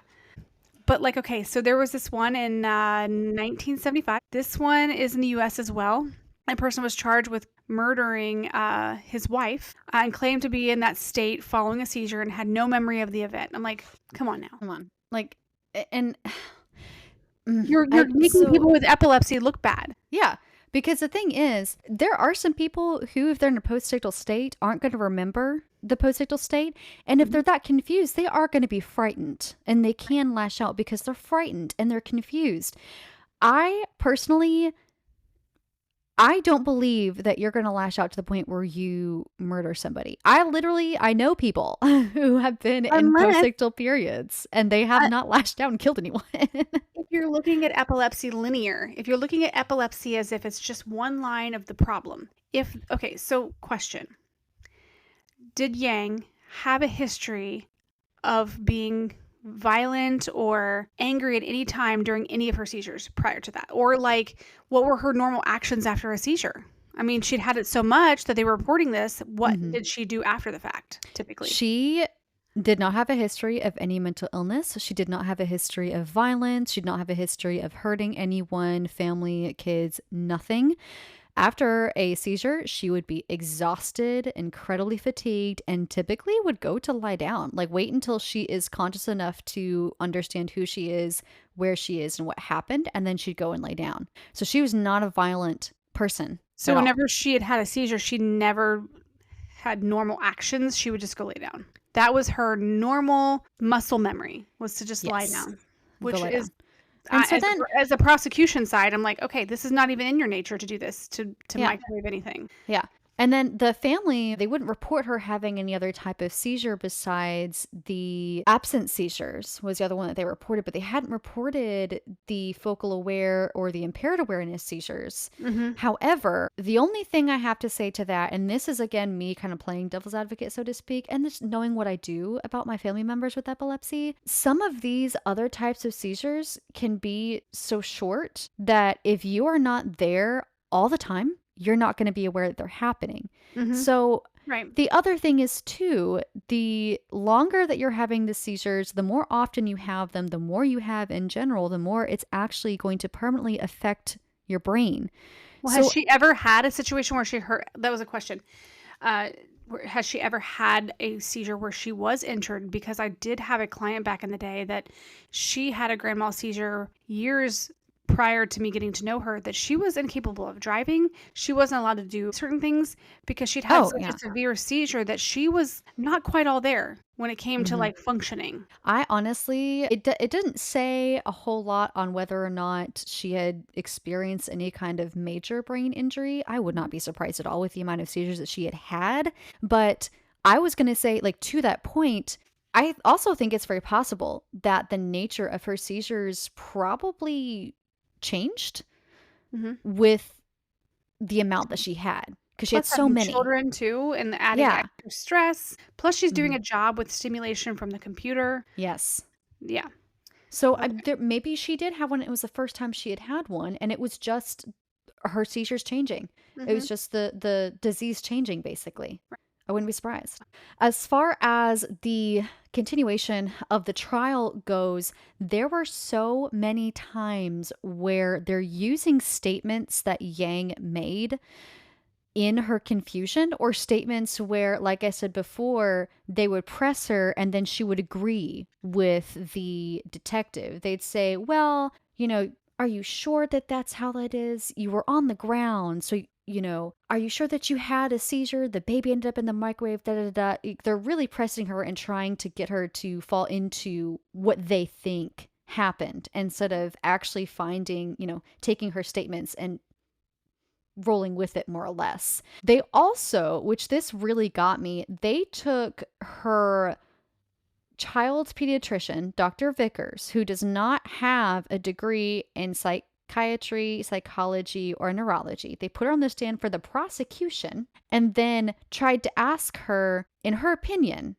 But like, okay, so there was this one in 1975. This one is in the U.S. as well. A person was charged with murdering his wife and claimed to be in that state following a seizure and had no memory of the event. I'm like, come on now. Come on. Like, and You're making people with epilepsy look bad. yeah, because the thing is, there are some people who, if they're in a postictal state, aren't going to remember the postictal state. And if they're that confused, they are going to be frightened and they can lash out because they're frightened and they're confused. I personally, I don't believe that you're going to lash out to the point where you murder somebody. I know people who have been in Unless- postictal periods and they have not lashed out and killed anyone. If you're looking at epilepsy linear, if you're looking at epilepsy as if it's just one line of the problem. Okay, so question. Did Yang have a history of being violent or angry at any time during any of her seizures prior to that? Or like, what were her normal actions after a seizure? I mean, she'd had it so much that they were reporting this. What Mhm. did she do after the fact, typically? She did not have a history of any mental illness. She did not have a history of violence. She did not have a history of hurting anyone, family, kids, nothing. After a seizure, she would be exhausted, incredibly fatigued, and typically would go to lie down. Like, wait until she is conscious enough to understand who she is, where she is, and what happened, and then she'd go and lay down. So she was not a violent person So at all. whenever she had had a seizure, she never had normal actions. She would just go lay down. That was her normal muscle memory, was to just lie Yes. down, Go which lie is down. And so as then, as a prosecution side, I'm like, okay, this is not even in your nature to do this, to yeah. microwave anything. Yeah. And then the family, they wouldn't report her having any other type of seizure besides the absent seizures was the other one that they reported, but they hadn't reported the focal aware or the impaired awareness seizures. Mhm. However, the only thing I have to say to that, and this is again me kind of playing devil's advocate, so to speak, and just knowing what I do about my family members with epilepsy, some of these other types of seizures can be so short that if you are not there all the time, you're not going to be aware that they're happening. Mhm. So Right. the other thing is too, the longer that you're having the seizures, the more often you have them, the more you have in general, the more it's actually going to permanently affect your brain. Well, has So, she ever had a situation where she hurt? That was a question. Uh, has she ever had a seizure where she was injured? Because I did have a client back in the day that she had a grand mal seizure years prior to me getting to know her, that she was incapable of driving. She wasn't allowed to do certain things because she'd had oh, such yeah. a severe seizure that she was not quite all there when it came to Mhm. like functioning. I honestly, it didn't say a whole lot on whether or not she had experienced any kind of major brain injury. I would not be surprised at all with the amount of seizures that she had had. But I was going to say, like, to that point, I also think it's very possible that the nature of her seizures probably changed Mhm. with the amount that she had because she had Plus so having many. children too and adding Yeah. extra stress. Plus she's doing Mhm. a job with stimulation from the computer. Yes. Yeah. So Okay. maybe she did have one. It was the first time she had had one, and it was just her seizures changing. It was Mhm. just the disease changing, basically. I wouldn't be surprised. As far as the continuation of the trial goes, there were so many times where they're using statements that Yang made in her confusion, or statements where, like I said before, they would press her and then she would agree with the detective. They'd say, well, are you sure that that's how that is? You were on the ground. So, are you sure that you had a seizure? The baby ended up in the microwave, da da da. They're really pressing her and trying to get her to fall into what they think happened instead of actually finding, taking her statements and rolling with it more or less. They also, which this really got me, they took her child's pediatrician, Dr. Vickers, who does not have a degree in psychiatry, psychology, or neurology. They put her on the stand for the prosecution and then tried to ask her, in her opinion,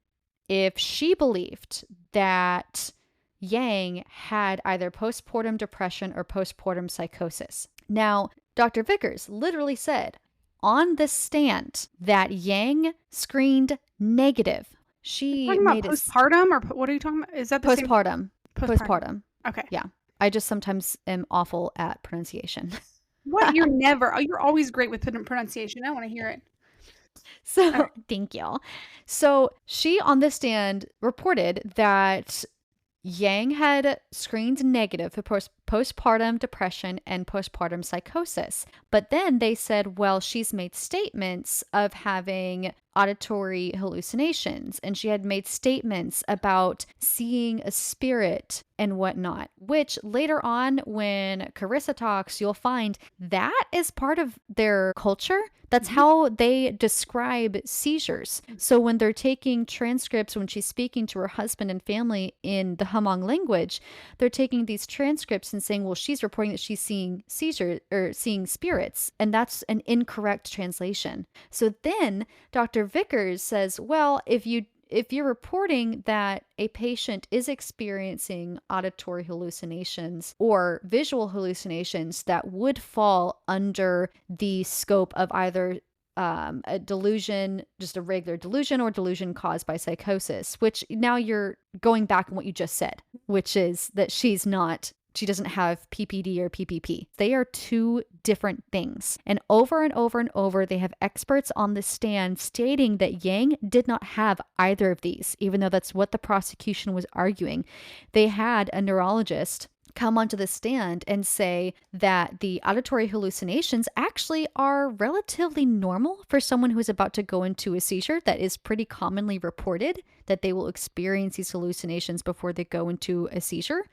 if she believed that Yang had either postpartum depression or postpartum psychosis. Now, Dr. Vickers literally said on the stand that Yang screened negative. She Talking about made a postpartum or what are you talking about? Is that the same postpartum. postpartum? Postpartum. Okay. Yeah. I just sometimes am awful at pronunciation. What? You're never. Oh, you're always great with pronunciation. I want to hear it. So, Okay. thank you. So, she on the stand reported that Yang had screened negative for postpartum depression and postpartum psychosis. But then they said, well, she's made statements of having auditory hallucinations, and she had made statements about seeing a spirit and whatnot, which later on, when Carissa talks, you'll find that is part of their culture. That's Mhm. how they describe seizures. So when they're taking transcripts, when she's speaking to her husband and family in the Hmong language, they're taking these transcripts and saying, well, she's reporting that she's seeing seizures or seeing spirits. And that's an incorrect translation. So then Dr. Vickers says, well, if you're reporting that a patient is experiencing auditory hallucinations or visual hallucinations that would fall under the scope of either a delusion, just a regular delusion, or delusion caused by psychosis, which now you're going back on what you just said, which is that she doesn't have PPD or PPP. They are two different things. And over, they have experts on the stand stating that Yang did not have either of these, even though that's what the prosecution was arguing. They had a neurologist come onto the stand and say that the auditory hallucinations actually are relatively normal for someone who is about to go into a seizure. That is pretty commonly reported, that they will experience these hallucinations before they go into a seizure.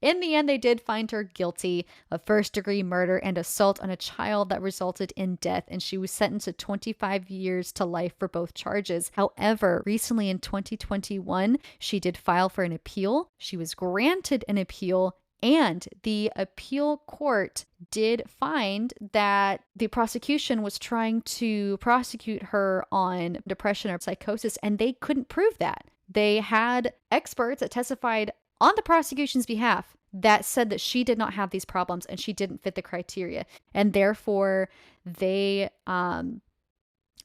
In the end, they did find her guilty of first-degree murder and assault on a child that resulted in death, and she was sentenced to 25 years to life for both charges. However, recently in 2021, she did file for an appeal. She was granted an appeal, and the appeal court did find that the prosecution was trying to prosecute her on depression or psychosis, and they couldn't prove that. They had experts that testified on the prosecution's behalf that said that she did not have these problems and she didn't fit the criteria. And therefore, they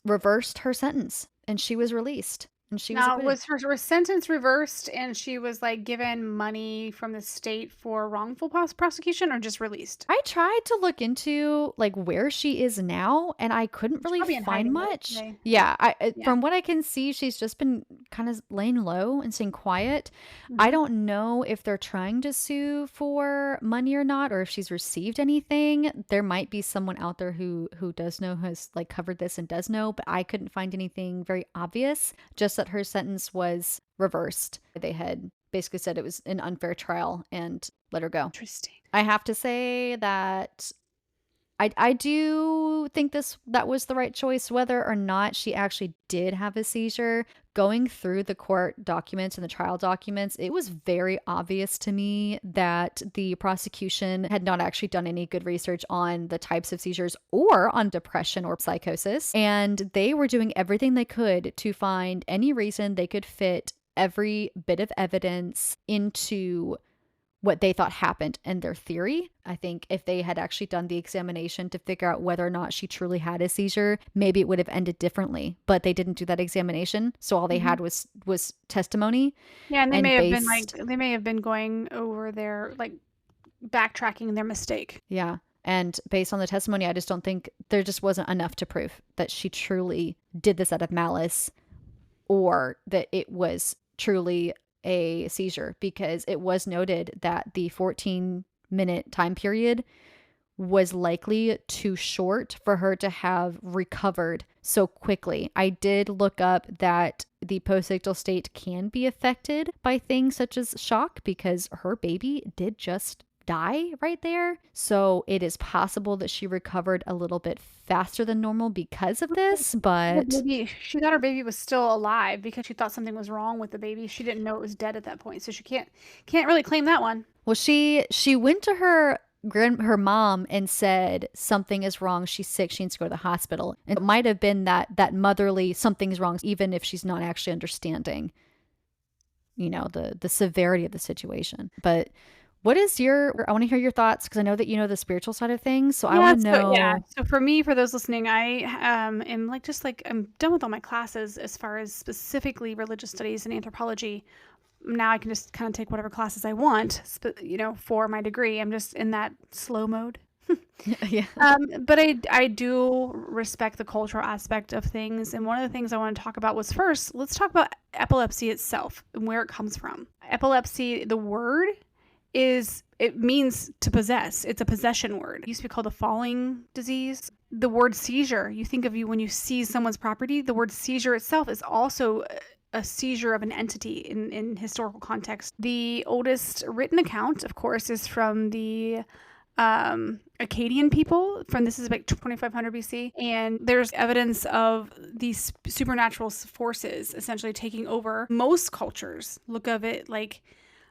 reversed her sentence and she was released. And she was Now, acquitted. was her sentence reversed and she was like given money from the state for wrongful prosecution, or just released? I tried to look into like where she is now, and I couldn't really Probably in find hiding, right? much. Today. Yeah, Yeah. from what I can see, she's just been kind of laying low and staying quiet. I don't know if they're trying to sue for money or not, or if she's received anything. There might be someone out there who does know, has like covered this and does know, but I couldn't find anything very obvious. Just that her sentence was reversed. They had basically said it was an unfair trial and let her go. Interesting. I have to say that I do think that was the right choice, whether or not she actually did have a seizure. Going through the court documents and the trial documents, it was very obvious to me that the prosecution had not actually done any good research on the types of seizures or on depression or psychosis. And they were doing everything they could to find any reason they could fit every bit of evidence into what they thought happened in their theory. I think if they had actually done the examination to figure out whether or not she truly had a seizure, maybe it would have ended differently, but they didn't do that examination. So all they had was testimony. Yeah, and and they may have been going over their like backtracking their mistake. Yeah. And based on the testimony, I just don't think there just wasn't enough to prove that she truly did this out of malice or that it was truly a seizure, because it was noted that the 14-minute time period was likely too short for her to have recovered so quickly. I did look up that the postictal state can be affected by things such as shock, because her baby did just die right there. So it is possible that she recovered a little bit faster than normal because of this, but She thought her baby was still alive because she thought something was wrong with the baby. She didn't know it was dead at that point, so she can't really claim that one. well, she went to her mom and said something is wrong, she's sick, she needs to go to the hospital. And it might have been that motherly something's wrong, even if she's not actually understanding, the severity of the situation. But what is I want to hear your thoughts, because I know that you know the spiritual side of things. So I want to know. So for me, for those listening, I am I'm done with all my classes as far as specifically religious studies and anthropology. Now I can just kind of take whatever classes I want, for my degree. I'm just in that slow mode. Yeah. But I do respect the cultural aspect of things. And one of the things I want to talk about was, first, let's talk about epilepsy itself and where it comes from. Epilepsy, the word, it means to possess. It's a possession word. It used to be called a falling disease. The word seizure, you think of when you seize someone's property, the word seizure itself is also a seizure of an entity in historical context. The oldest written account, of course, is from the Akkadian people. This is like 2500 BC, and there's evidence of these supernatural forces essentially taking over most cultures. Look of it like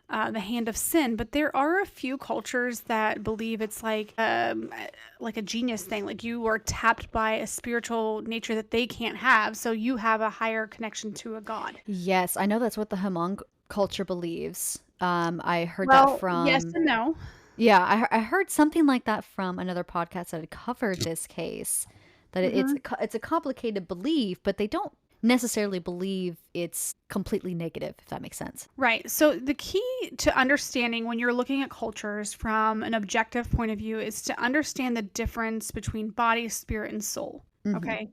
the hand of sin. But there are a few cultures that believe it's like a genius thing. Like you are tapped by a spiritual nature that they can't have, so you have a higher connection to a god. Yes, I know that's what the Hmong culture believes. I heard that Well, yes from, and no. yeah, I heard something like that from another podcast that had covered this case. That Hmm. it's a complicated belief, but they don't necessarily believe it's completely negative, if that makes sense. Right. So the key to understanding when you're looking at cultures from an objective point of view is to understand the difference between body, spirit, and soul. Hmm. Okay.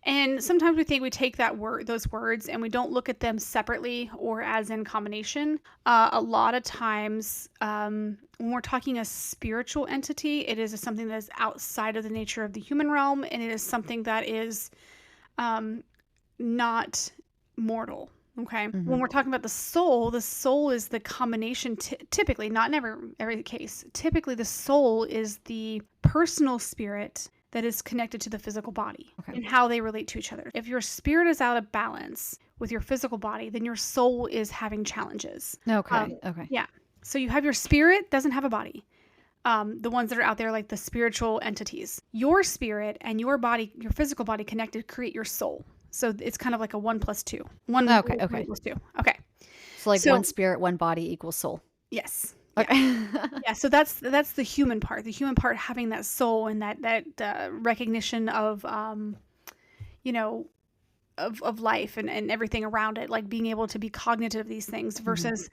And sometimes we think we take those words, and we don't look at them separately or as in combination. A lot of times, when we're talking a spiritual entity, it is something that is outside of the nature of the human realm, and it is something that is um, not mortal. Okay. When Hmm. we're talking about the soul is the combination, typically, not in every case, typically the soul is the personal spirit that is connected to the physical body Okay. and how they relate to each other. If your spirit is out of balance with your physical body, then your soul is having challenges. Okay. Okay. Yeah. So you have your spirit doesn't have a body. The ones that are out there, like the spiritual entities, your spirit and your body, your physical body connected, create your soul. So it's kind of like a 1+2. One Okay. Okay. equals two. Okay. So like one So spirit, one body equals soul. yes. Yeah. Okay. Yeah. So that's the human part. The human part having that soul and that recognition of you know of life and everything around it, like being able to be cognitive of these things Hmm. versus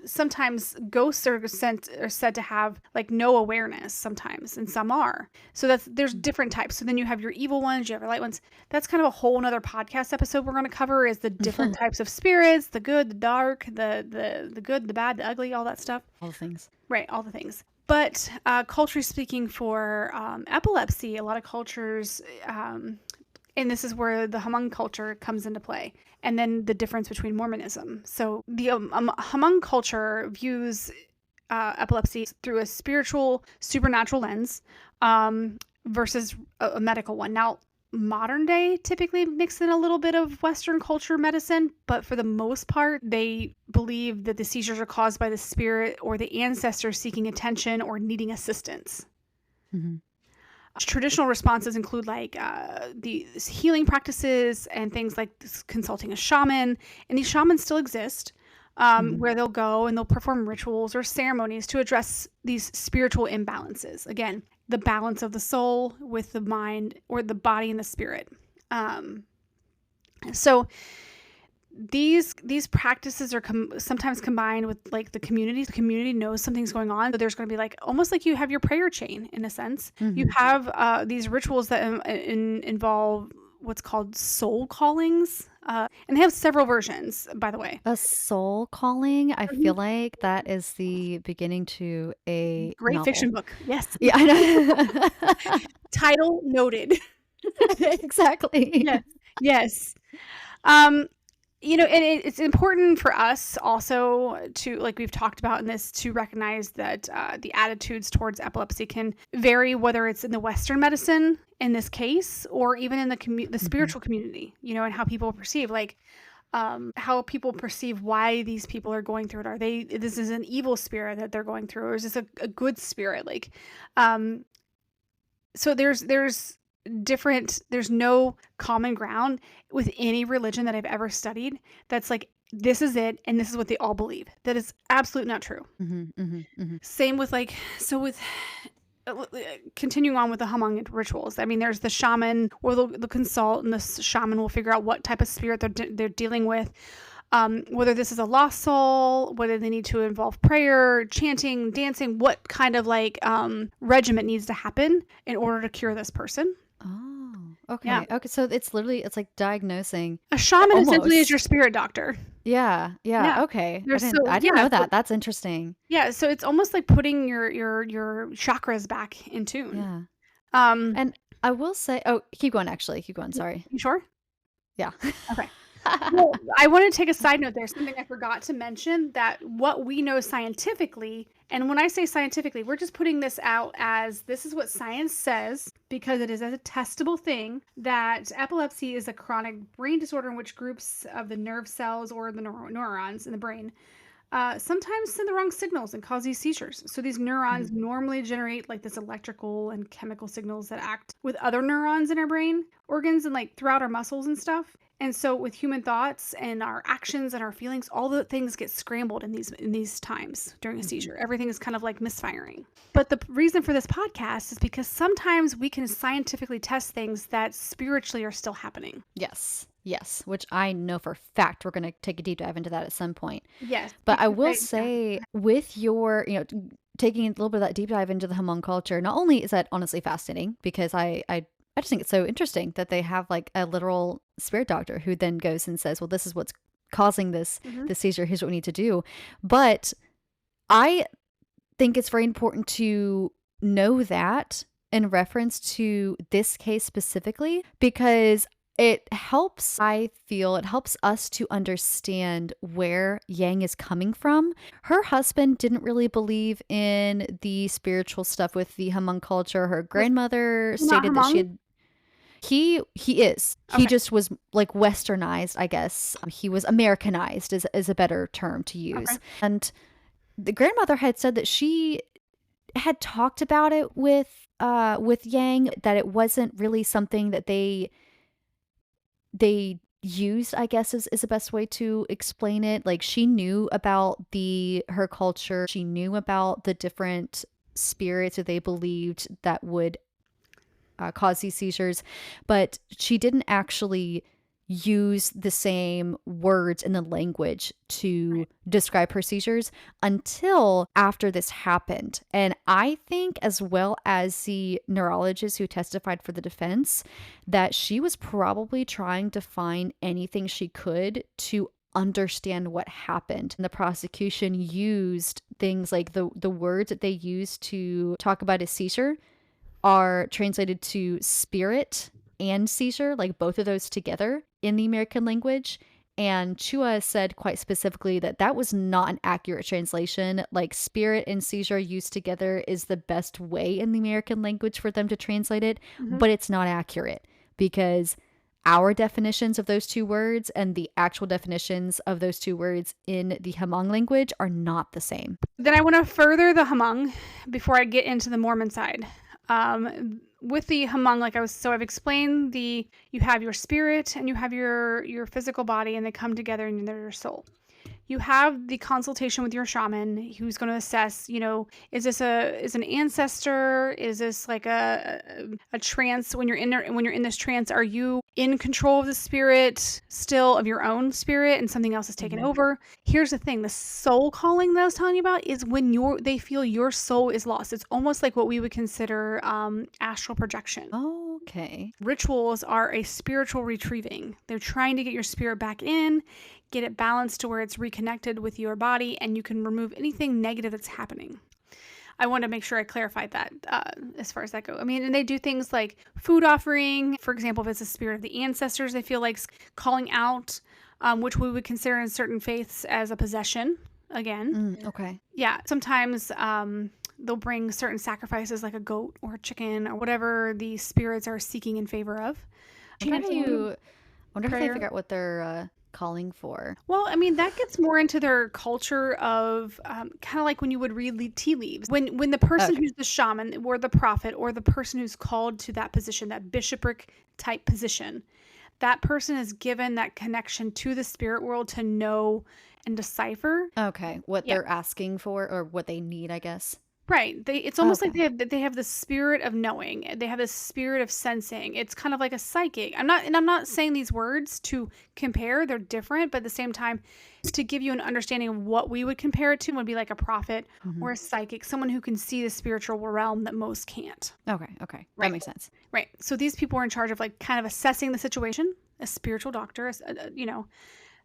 sometimes ghosts are said to have like no awareness sometimes, and some are. So there's different types. So then you have your evil ones, you have your light ones. That's kind of a whole nother podcast episode we're going to cover, is the different types of spirits, the good, the dark, the good, the bad, the ugly, all that stuff. All the things. Right, all the things. But culturally speaking, for epilepsy, a lot of cultures, and this is where the Hmong culture comes into play, and then the difference between Mormonism. So the Hmong culture views epilepsy through a spiritual, supernatural lens versus a medical one. Now, modern day typically mix in a little bit of Western culture medicine, but for the most part, they believe that the seizures are caused by the spirit or the ancestors seeking attention or needing assistance. Hmm. Traditional responses include like these healing practices and things like consulting a shaman, and these shamans still exist, Hmm. where they'll go and they'll perform rituals or ceremonies to address these spiritual imbalances. Again, the balance of the soul with the mind, or the body and the spirit. Um, so these practices are sometimes combined with like the community. The community knows something's going on, so there's going to be like almost like you have your prayer chain in a sense. You Hmm. have these rituals that involve what's called soul callings, and they have several versions, by the way. A soul calling. I Mhm. feel like that is the beginning to a Great novel. fiction book. Yes. Yeah, I know. Title noted. Exactly. Yes. Yes. Um, and it's important for us also to, like we've talked about in this, to recognize that the attitudes towards epilepsy can vary, whether it's in the Western medicine in this case, or even in the Hmm. spiritual community, and how people perceive, like, how people perceive why these people are going through it. Are they, this is an evil spirit that they're going through, or is this a good spirit? Like, um, so there's no common ground with any religion that I've ever studied that's like, this is it and this is what they all believe. That is absolutely not true. Hmm. Hmm. Hmm. Same with like, so with continuing on with the Hmong rituals. I mean, there's the shaman, or they'll consult, and the shaman will figure out what type of spirit they're dealing with. Whether this is a lost soul, whether they need to involve prayer, chanting, dancing, what kind of like regiment needs to happen in order to cure this person. Oh, Yeah. okay. Okay. So it's like diagnosing A shaman essentially is your almost. spirit doctor. Yeah. Yeah. Yeah. Okay. There's so I didn't yeah, know so that. That's interesting. yeah, so it's almost like putting your chakras back in tune. Yeah. Um, And I will say, oh, keep going actually. Keep going. Sorry. you sure? Yeah. Okay. Well, I want to take a side note there. Something I forgot to mention, that what we know scientifically, and when I say scientifically, we're just putting this out as this is what science says, because it is a testable thing, that epilepsy is a chronic brain disorder in which groups of the nerve cells, or the neurons in the brain, Sometimes send the wrong signals and cause these seizures. So these neurons Mhm. normally generate like this electrical and chemical signals that act with other neurons in our brain organs and like throughout our muscles and stuff. And so with human thoughts and our actions and our feelings, all the things get scrambled in these times during a Mhm. seizure. Everything is kind of like misfiring. But the reason for this podcast is because sometimes we can scientifically test things that spiritually are still happening. Yes. Yes, which I know for a fact we're going to take a deep dive into that at some point. Yes, But I because will yeah. say, with your, taking a little bit of that deep dive into the Hmong culture, not only is that honestly fascinating because I just think it's so interesting that they have like a literal spirit doctor who then goes and says, well, this is what's causing Mhm. this seizure. Here's what we need to do. But I think it's very important to know that in reference to this case specifically because I feel it helps us to understand where Yang is coming from. Her husband didn't really believe in the spiritual stuff with the Hmong culture. Her Was grandmother he not stated that she Hmong? had he is. He Okay. just was like westernized, I guess. He was Americanized is a better term to Okay. use. And the grandmother had said that she had talked about it with Yang, that it wasn't really something that they used, I guess is the best way to explain it. Like she knew about the her culture. She knew about the different spirits that they believed that would cause these seizures, but she didn't actually use the same words in the language to Right. describe her seizures until after this happened. And I think, as well as the neurologist who testified for the defense, that she was probably trying to find anything she could to understand what happened. And the prosecution used things like the words that they used to talk about a seizure are translated to spirit and seizure, like both of those together in the American language. And Chua said quite specifically that that was not an accurate translation. Like spirit and seizure used together is the best way in the American language for them to translate it, Mhm. but it's not accurate because our definitions of those two words and the actual definitions of those two words in the Hmong language are not the same. Then I want to further the Hmong before I get into the Mormon side. With the Hmong, I've explained you have your spirit and you have your physical body, and they come together and they're your soul. You have the consultation with your shaman who's going to assess, is is an ancestor? Is this like a trance? When you're in there, when you're in this trance, are you in control of the spirit still, of your own spirit, and something else is taken Mhm. over? Here's the thing, the soul calling that I was telling you about is when they feel your soul is lost. It's almost like what we would consider astral projection. Okay. Rituals are a spiritual retrieving. They're trying to get your spirit back in, get it balanced to where it's reconnected with your body, and you can remove anything negative that's happening. I want to make sure I clarified that as far as that goes. I mean, and they do things like food offering. For example, if it's a spirit of the ancestors, they feel like calling out, which we would consider in certain faiths as a possession. Again, Okay. yeah. Sometimes they'll bring certain sacrifices like a goat or a chicken or whatever the spirits are seeking in favor of. Wonder how Chanting you wonder if they prayer. figure out what they're calling for. Well, I mean, that gets more into their culture of kind of like when you would read tea leaves. When the person Okay. who's the shaman or the prophet or the person who's called to that position, that bishopric type position, that person is given that connection to the spirit world to know and decipher. Okay. What Yeah. they're asking for or what they need, I guess. Right. It's almost like Okay. they have the spirit of knowing. They have the spirit of sensing. It's kind of like a psychic. I'm not saying these words to compare. They're different, but at the same time, to give you an understanding of what we would compare it to would be like a prophet Mhm. or a psychic, someone who can see the spiritual realm that most can't. Okay. Okay. That Right. makes sense. Right. So these people are in charge of like kind of assessing the situation, a spiritual doctor,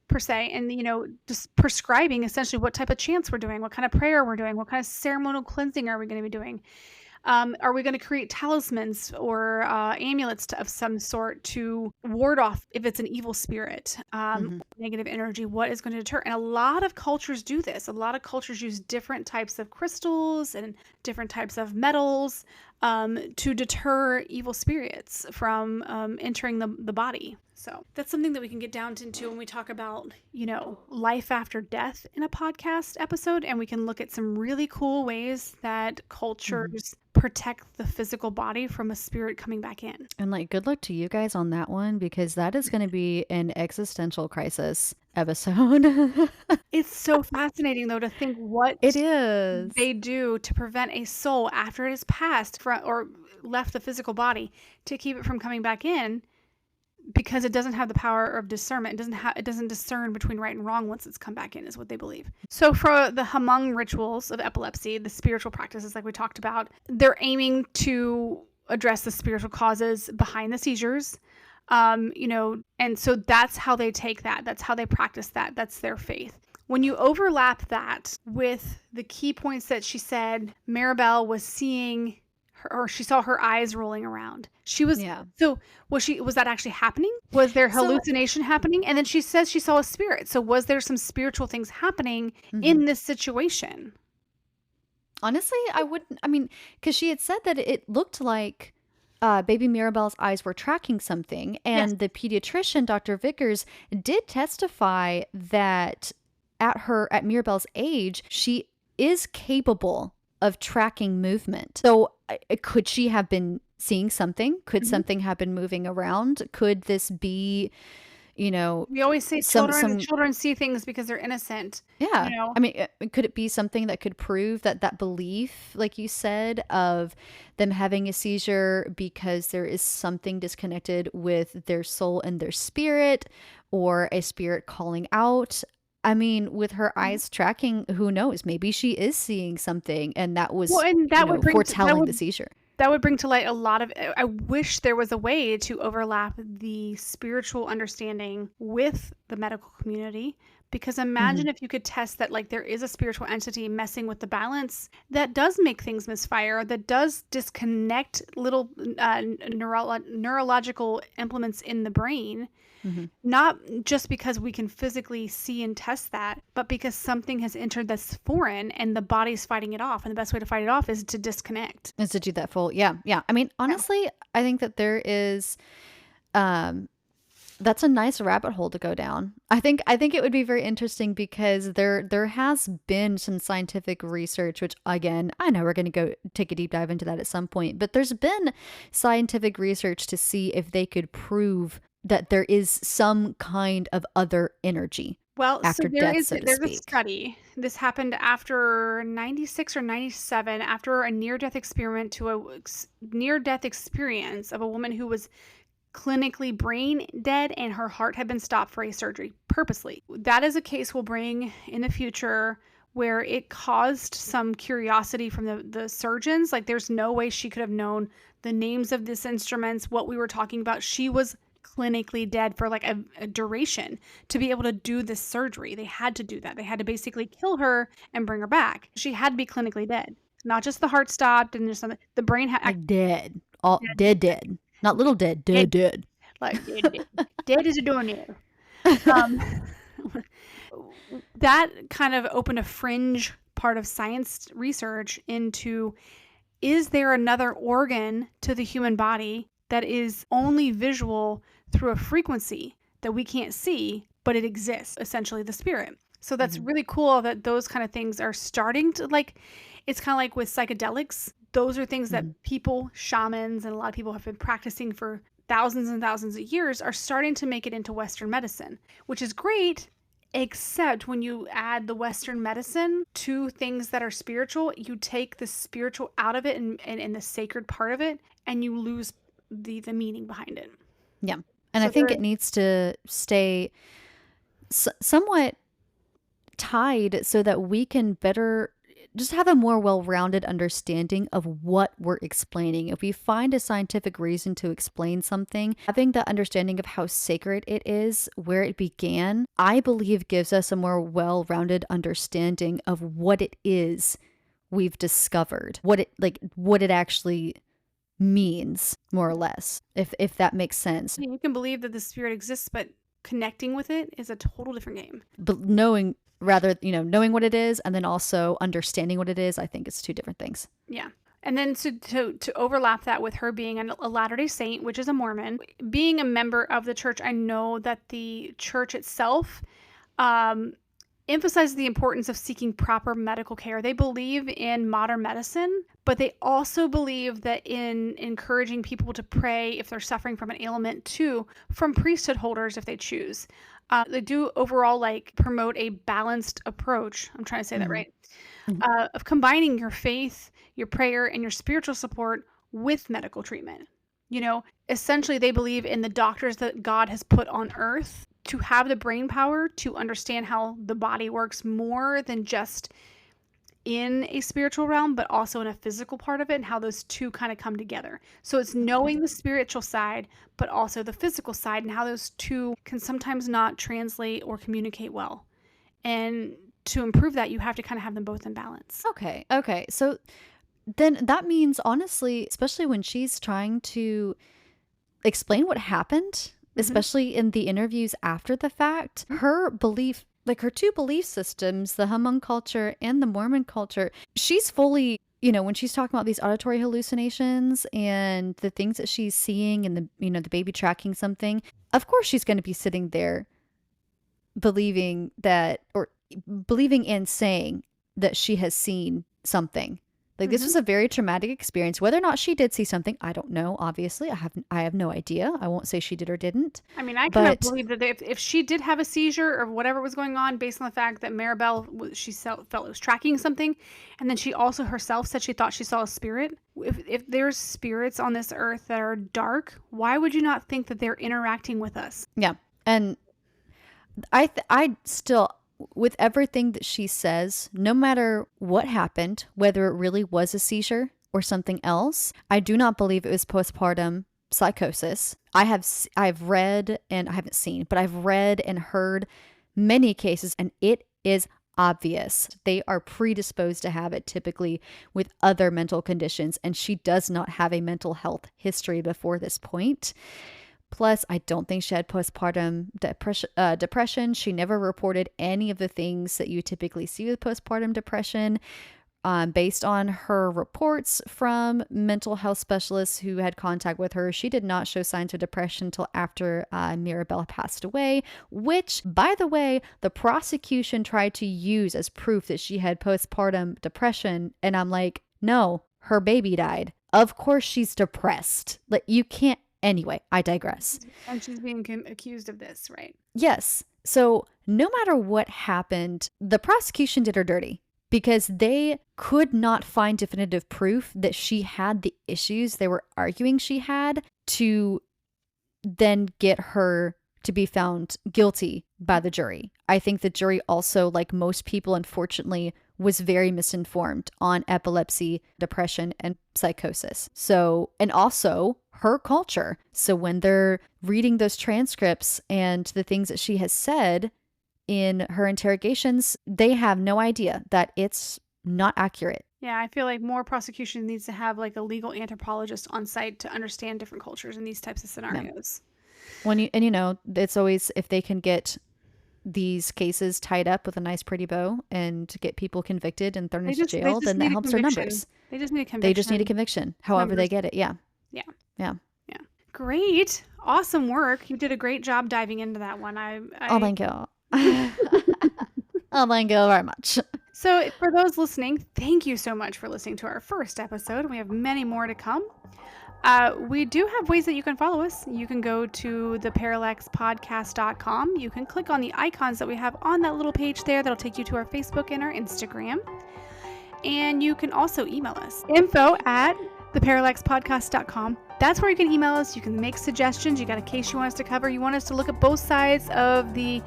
per se, and just prescribing essentially what type of chants we're doing, what kind of prayer we're doing, what kind of ceremonial cleansing are we going to be doing. Are we going to create talismans or amulets of some sort to ward off if it's an evil spirit, Mhm. negative energy? What is going to deter? And a lot of cultures do this. A lot of cultures use different types of crystals and different types of metals to deter evil spirits from entering the body. So that's something that we can get down into when we talk about, life after death in a podcast episode. And we can look at some really cool ways that cultures protect the physical body from a spirit coming back in. And like, good luck to you guys on that one, because that is going to be an existential crisis episode. It's so fascinating, though, to think what It is. they do to prevent a soul after it has passed or left the physical body to keep it from coming back in, because it doesn't have the power of discernment. It doesn't discern between right and wrong once it's come back in, is what they believe. So for the Hmong rituals of epilepsy, the spiritual practices like we talked about, they're aiming to address the spiritual causes behind the seizures. And so that's how they take that. That's how they practice that. That's their faith. When you overlap that with the key points that she said, Maribel was seeing or she saw her eyes rolling around. So was that actually happening? Was there hallucination happening? And then she says she saw a spirit. So was there some spiritual things happening in this situation? Honestly, because she had said that it looked like baby Mirabelle's eyes were tracking something. And the pediatrician, Dr. Vickers, did testify that at Mirabelle's age, she is capable of tracking movement. So could she have been seeing something? Could something have been moving around? Could this be, we always say children see things because they're innocent. Yeah. I mean, could it be something that could prove that belief, like you said, of them having a seizure because there is something disconnected with their soul and their spirit, or a spirit calling out? I mean, with her eyes tracking, who knows? Maybe she is seeing something, and that was foretelling the seizure. That would bring to light a lot of. I wish there was a way to overlap the spiritual understanding with the medical community. Because imagine if you could test that, like, there is a spiritual entity messing with the balance that does make things misfire, that does disconnect little neurological implements in the brain. Not just because we can physically see and test that, but because something has entered that's foreign and the body's fighting it off. And the best way to fight it off is to disconnect. Is to do that full. Yeah. Yeah. I mean, honestly, I think that there is, that's a nice rabbit hole to go down. I think it would be very interesting because there has been some scientific research, which again, I know we're going to go take a deep dive into that at some point, but there's been scientific research to see if they could prove that there is some kind of other energy. Well, after death, there's a study. This happened after 96 or 97, after a near-death experience of a woman who was clinically brain dead and her heart had been stopped for a surgery purposely. That is a case we'll bring in the future where it caused some curiosity from the surgeons. Like, there's no way she could have known the names of these instruments, what we were talking about. She was clinically dead for like a duration to be able to do this surgery. They had to do that. They had to basically kill her and bring her back. She had to be clinically dead. Not just the heart stopped and just something. The brain had like dead. All dead. Not little dead. Dead. Like dead. Dead as a doornail. That kind of opened a fringe part of science research into, is there another organ to the human body that is only visual through a frequency that we can't see, but it exists, essentially the spirit. So that's really cool that those kind of things are starting to, like, it's kind of like with psychedelics. Those are things that people, shamans, and a lot of people have been practicing for thousands and thousands of years, are starting to make it into Western medicine, which is great, except when you add the Western medicine to things that are spiritual, you take the spiritual out of it and the sacred part of it, and you lose the meaning behind it. Yeah. And so I think it needs to stay somewhat tied so that we can better just have a more well-rounded understanding of what we're explaining. If we find a scientific reason to explain something, having that understanding of how sacred it is, where it began, I believe gives us a more well-rounded understanding of what it is we've discovered, what it actually means, more or less, if that makes sense. You can believe that the spirit exists, but connecting with it is a total different game. But knowing what it is and then also understanding what it is, I think it's two different things. Yeah. And then to overlap that with her being a Latter-day Saint, which is a Mormon, being a member of the church, I know that the church itself emphasizes the importance of seeking proper medical care. They believe in modern medicine, but they also believe that in encouraging people to pray if they're suffering from an ailment too, from priesthood holders if they choose. They do overall like promote a balanced approach. I'm trying to say that right. Of combining your faith, your prayer, and your spiritual support with medical treatment. You know, essentially they believe in the doctors that God has put on earth to have the brain power to understand how the body works more than just in a spiritual realm, but also in a physical part of it, and how those two kind of come together. So it's knowing the spiritual side, but also the physical side, and how those two can sometimes not translate or communicate well. And to improve that, you have to kind of have them both in balance. Okay. So then that means, honestly, especially when she's trying to explain what happened, especially in the interviews after the fact, her belief, like her two belief systems, the Hmong culture and the Mormon culture, she's fully, when she's talking about these auditory hallucinations and the things that she's seeing and the baby tracking something, of course she's going to be sitting there believing and saying that she has seen something. Like this was a very traumatic experience. Whether or not she did see something, I don't know. Obviously, I have no idea. I won't say she did or didn't. I mean, I kind of believe that if she did have a seizure or whatever was going on, based on the fact that Maribel, she felt it was tracking something, and then she also herself said she thought she saw a spirit. If there's spirits on this earth that are dark, why would you not think that they're interacting with us? Yeah, and I still, with everything that she says, no matter what happened, whether it really was a seizure or something else, I do not believe it was postpartum psychosis. I've read, and I haven't seen, but I've read and heard many cases, and it is obvious. They are predisposed to have it typically with other mental conditions, and she does not have a mental health history before this point. Plus, I don't think she had postpartum depression. She never reported any of the things that you typically see with postpartum depression. Based on her reports from mental health specialists who had contact with her, she did not show signs of depression until after Mirabelle passed away, which, by the way, the prosecution tried to use as proof that she had postpartum depression. And I'm like, no, her baby died. Of course she's depressed. Like, you can't. Anyway, I digress. And she's being accused of this, right? Yes. So no matter what happened, the prosecution did her dirty because they could not find definitive proof that she had the issues they were arguing she had to then get her to be found guilty by the jury. I think the jury also, like most people, unfortunately, was very misinformed on epilepsy, depression, and psychosis. So, and also her culture. So when they're reading those transcripts and the things that she has said in her interrogations, they have no idea that it's not accurate. Yeah, I feel like more prosecution needs to have like a legal anthropologist on site to understand different cultures in these types of scenarios. Yeah. It's always, if they can get these cases tied up with a nice pretty bow and get people convicted and thrown into jail, then that helps their numbers. They just need a conviction. They just need a conviction, however they get it. Yeah. Great. Awesome work. You did a great job diving into that one. Oh, thank you. Oh, thank you very much. So for those listening, thank you so much for listening to our first episode. We have many more to come. We do have ways that you can follow us. You can go to theparallaxpodcast.com. You can click on the icons that we have on that little page there. That'll take you to our Facebook and our Instagram. And you can also email us. info@theparallaxpodcast.com. That's where you can email us. You can make suggestions. You got a case you want us to cover. You want us to look at both sides of the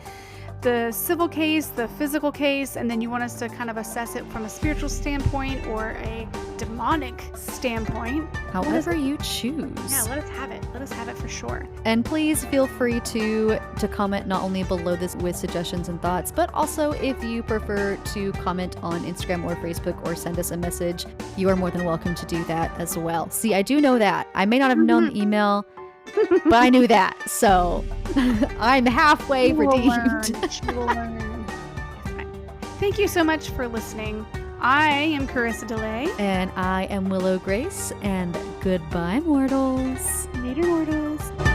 civil case, the physical case, and then you want us to kind of assess it from a spiritual standpoint or a demonic standpoint. However you choose. Yeah, let us have it. Let us have it for sure. And please feel free to comment not only below this with suggestions and thoughts, but also if you prefer to comment on Instagram or Facebook or send us a message, you are more than welcome to do that as well. See, I do know that. I may not have known the email, but I knew that, so I'm halfway redeemed. Thank you so much for listening. I am Carissa DeLay. And I am Willow Grace, and goodbye, mortals. Later, mortals.